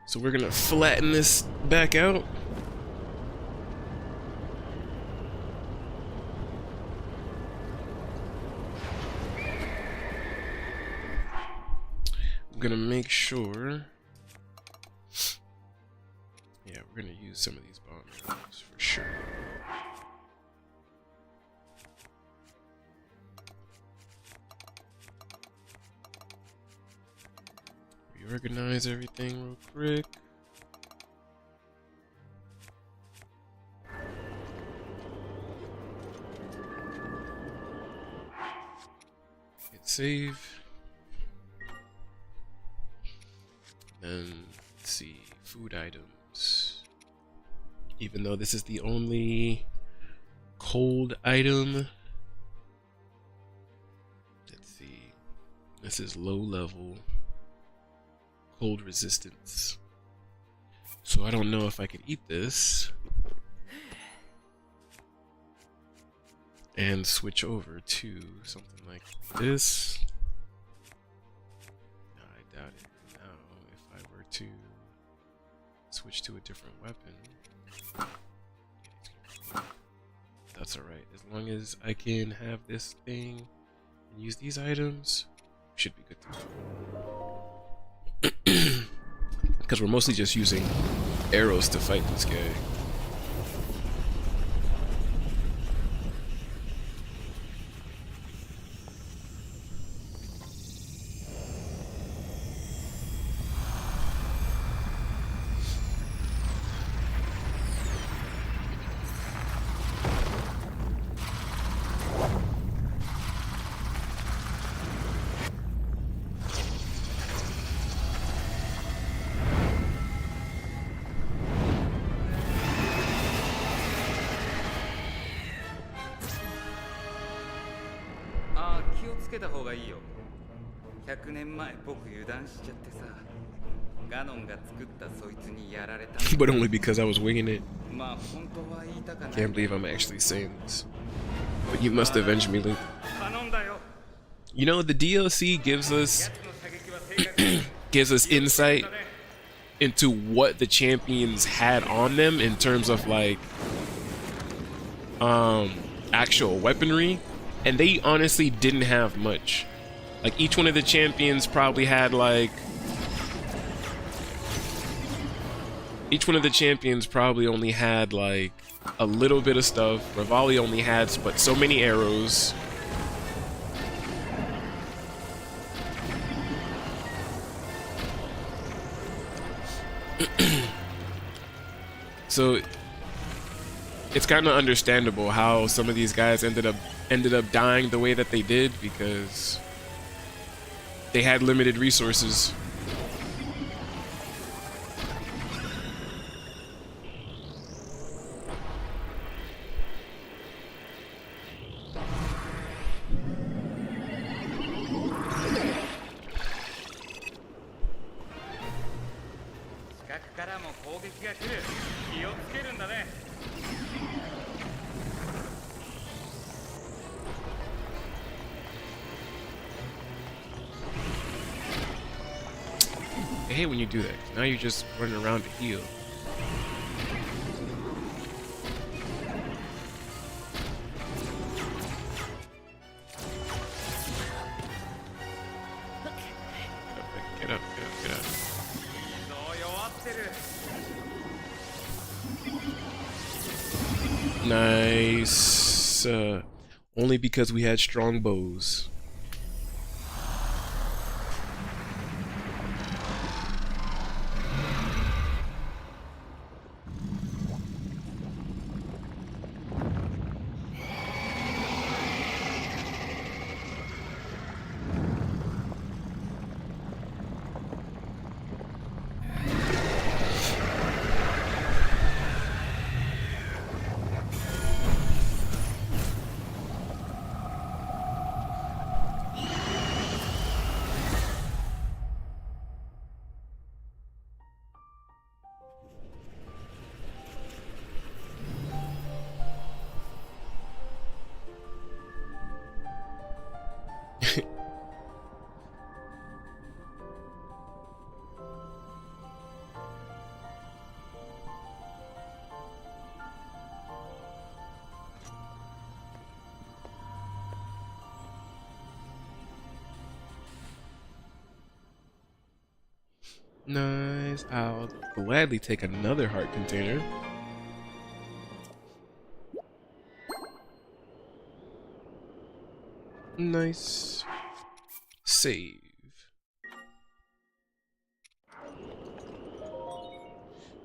So we're gonna flatten this back out. I'm gonna make sure. Yeah, we're gonna use some of these bombs for sure. Reorganize everything real quick. Hit save. Then let's see, food items. Even though this is the only cold item, let's see. This is low level. Cold resistance. So I don't know if I could eat this and switch over to something like this. No, I doubt it. Now, if I were to switch to a different weapon. That's alright. As long as I can have this thing and use these items, should be good to go. Because we're mostly just using arrows to fight this guy. But only because I was winging it. Can't believe I'm actually saying this. But you must avenge me, Link. You know, the DLC gives us insight into what the champions had on them in terms of like actual weaponry, and they honestly didn't have much. Like each one of the champions probably had like only had like a little bit of stuff. Revali only had but so many arrows. So it's kind of understandable how some of these guys ended up dying the way that they did, because they had limited resources. I hate when you do that. Now you're just running around to heal. Get up, get up, get up. Nice. Only because we had strong bows. Nice. I'll gladly take another heart container. Nice. Save.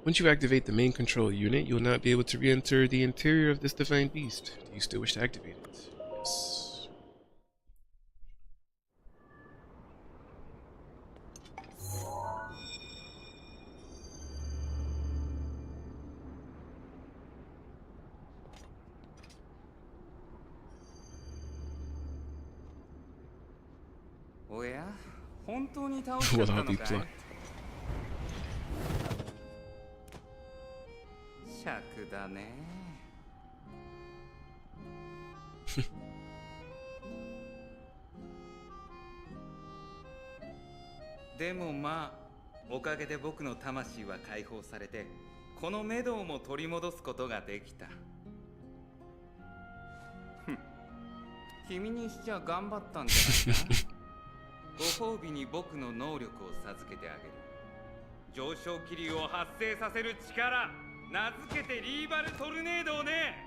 Once you activate the main control unit, you will not be able to re-enter the interior of this divine beast. Do you still wish to activate it? Yes. Will I be plucked? おかげで僕の魂は解放されて、このメドウも取り戻すことができた。君にしちゃ頑張ったんじゃないか。ご褒美に僕の能力を授けてあげる。上昇気流を発生させる力、名付けてリーバルトルネードをね。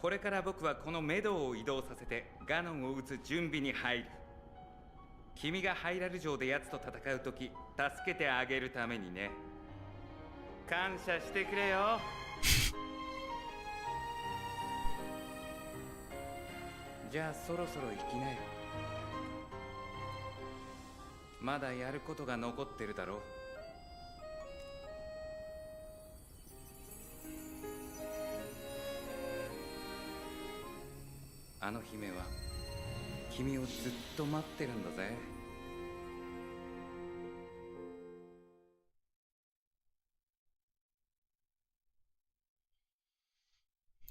これから僕はこのメドウを移動させてガノンを撃つ準備に入る。君がハイラル城で奴と戦うとき助けてあげるためにね。感謝してくれよ。じゃあそろそろ行きなよ。まだやることが残ってるだろう。あの姫は君をずっと待ってるんだぜ。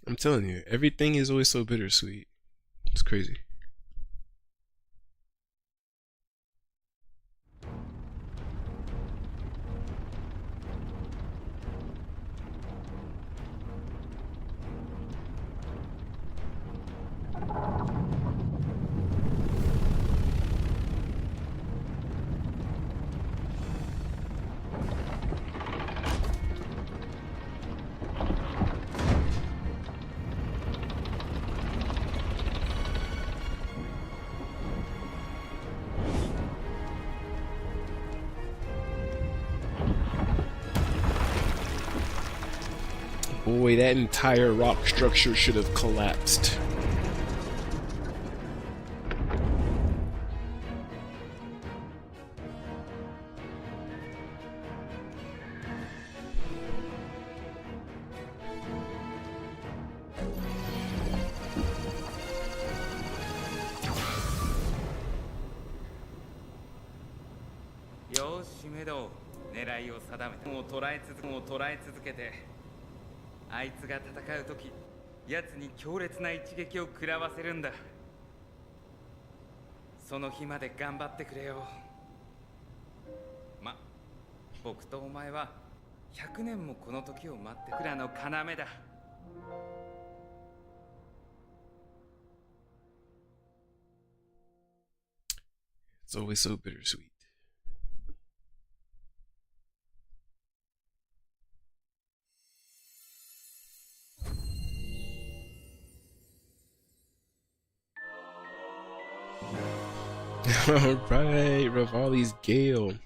I'm telling you, everything is always so bittersweet. It's crazy. Boy, that entire rock structure should have collapsed.よしメドウ、狙いを定めてもう捉え続けて、あいつが戦うとき奴に強烈な一撃を食らわせるんだ。その日まで頑張ってくれよ。僕とお前は100年もこの時を待ってくらの要だ。It's always so bittersweet. Alright, Revali's Gale.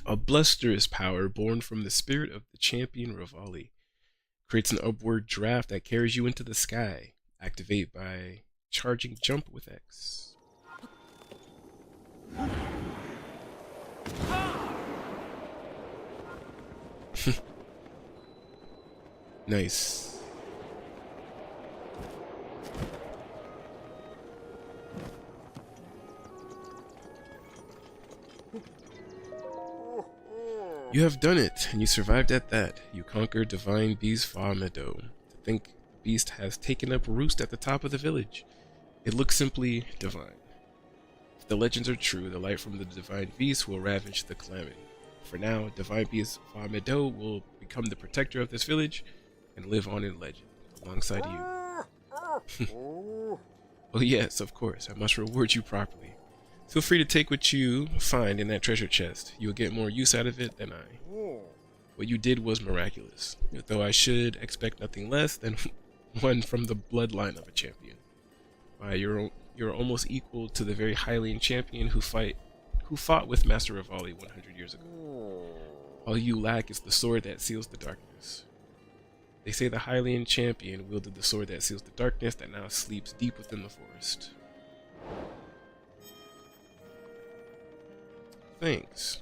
A blusterous power born from the spirit of the champion Revali. Creates an upward draft that carries you into the sky. Activate by charging jump with X. Nice. You have done it, and you survived at that. You conquered Divine Beast Fa Meadow. To think the beast has taken up roost at the top of the village. It looks simply divine. If the legends are true, the light from the Divine Beast will ravage the calamity. For now, Divine Beast Fa Meadow will become the protector of this village and live on in legend, alongside you. Oh yes, of course, I must reward you properly. Feel free to take what you find in that treasure chest. You'll get more use out of it than I. What you did was miraculous, though I should expect nothing less than one from the bloodline of a champion. Why, you're almost equal to the very Hylian champion who fought with Master Revali 100 years ago. All you lack is the sword that seals the darkness. They say the Hylian champion wielded the sword that seals the darkness that now sleeps deep within the forest. Thanks.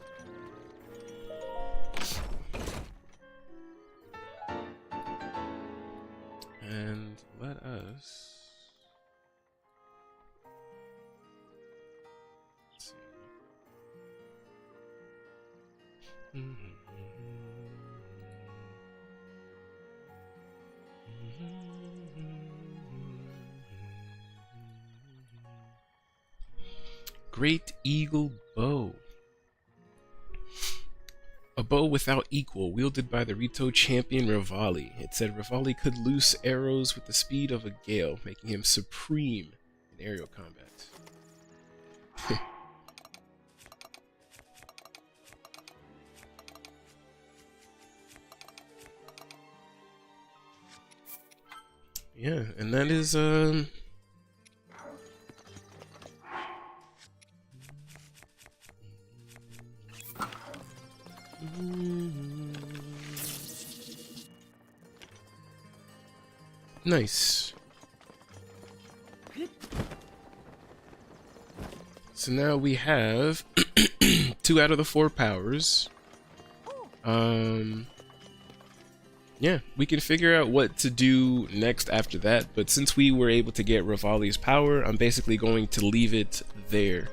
And let us Great Eagle Bow. A bow without equal, wielded by the Rito champion Revali. It said Revali could loose arrows with the speed of a gale, making him supreme in aerial combat. Yeah, and that is nice. So now we have 2 out of the 4 powers. Yeah, we can figure out what to do next after that, but since we were able to get Revali's power, I'm basically going to leave it there.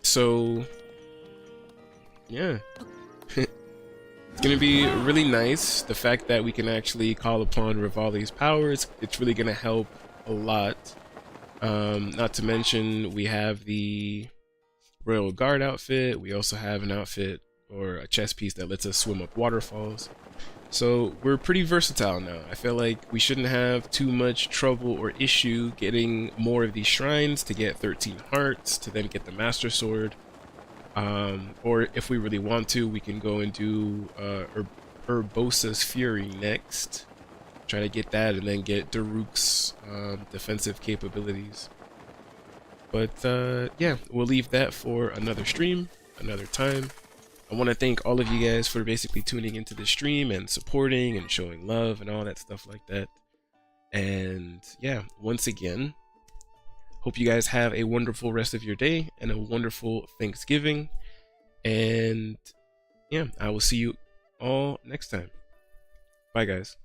So yeah. It's gonna be really nice, the fact that we can actually call upon Revali's powers. It's really gonna help a lot. Not to mention we have the Royal Guard outfit. We also have an outfit or a chest piece that lets us swim up waterfalls. So we're pretty versatile now. I feel like we shouldn't have too much trouble or issue getting more of these shrines to get 13 hearts, to then get the Master Sword. Or if we really want to, we can go and do Urbosa's Fury next. Try to get that and then get Daruk's defensive capabilities. But yeah, we'll leave that for another stream, another time. I want to thank all of you guys for basically tuning into the stream and supporting and showing love and all that stuff like that. And yeah, once again, hope you guys have a wonderful rest of your day and a wonderful Thanksgiving. And yeah, I will see you all next time. Bye, guys.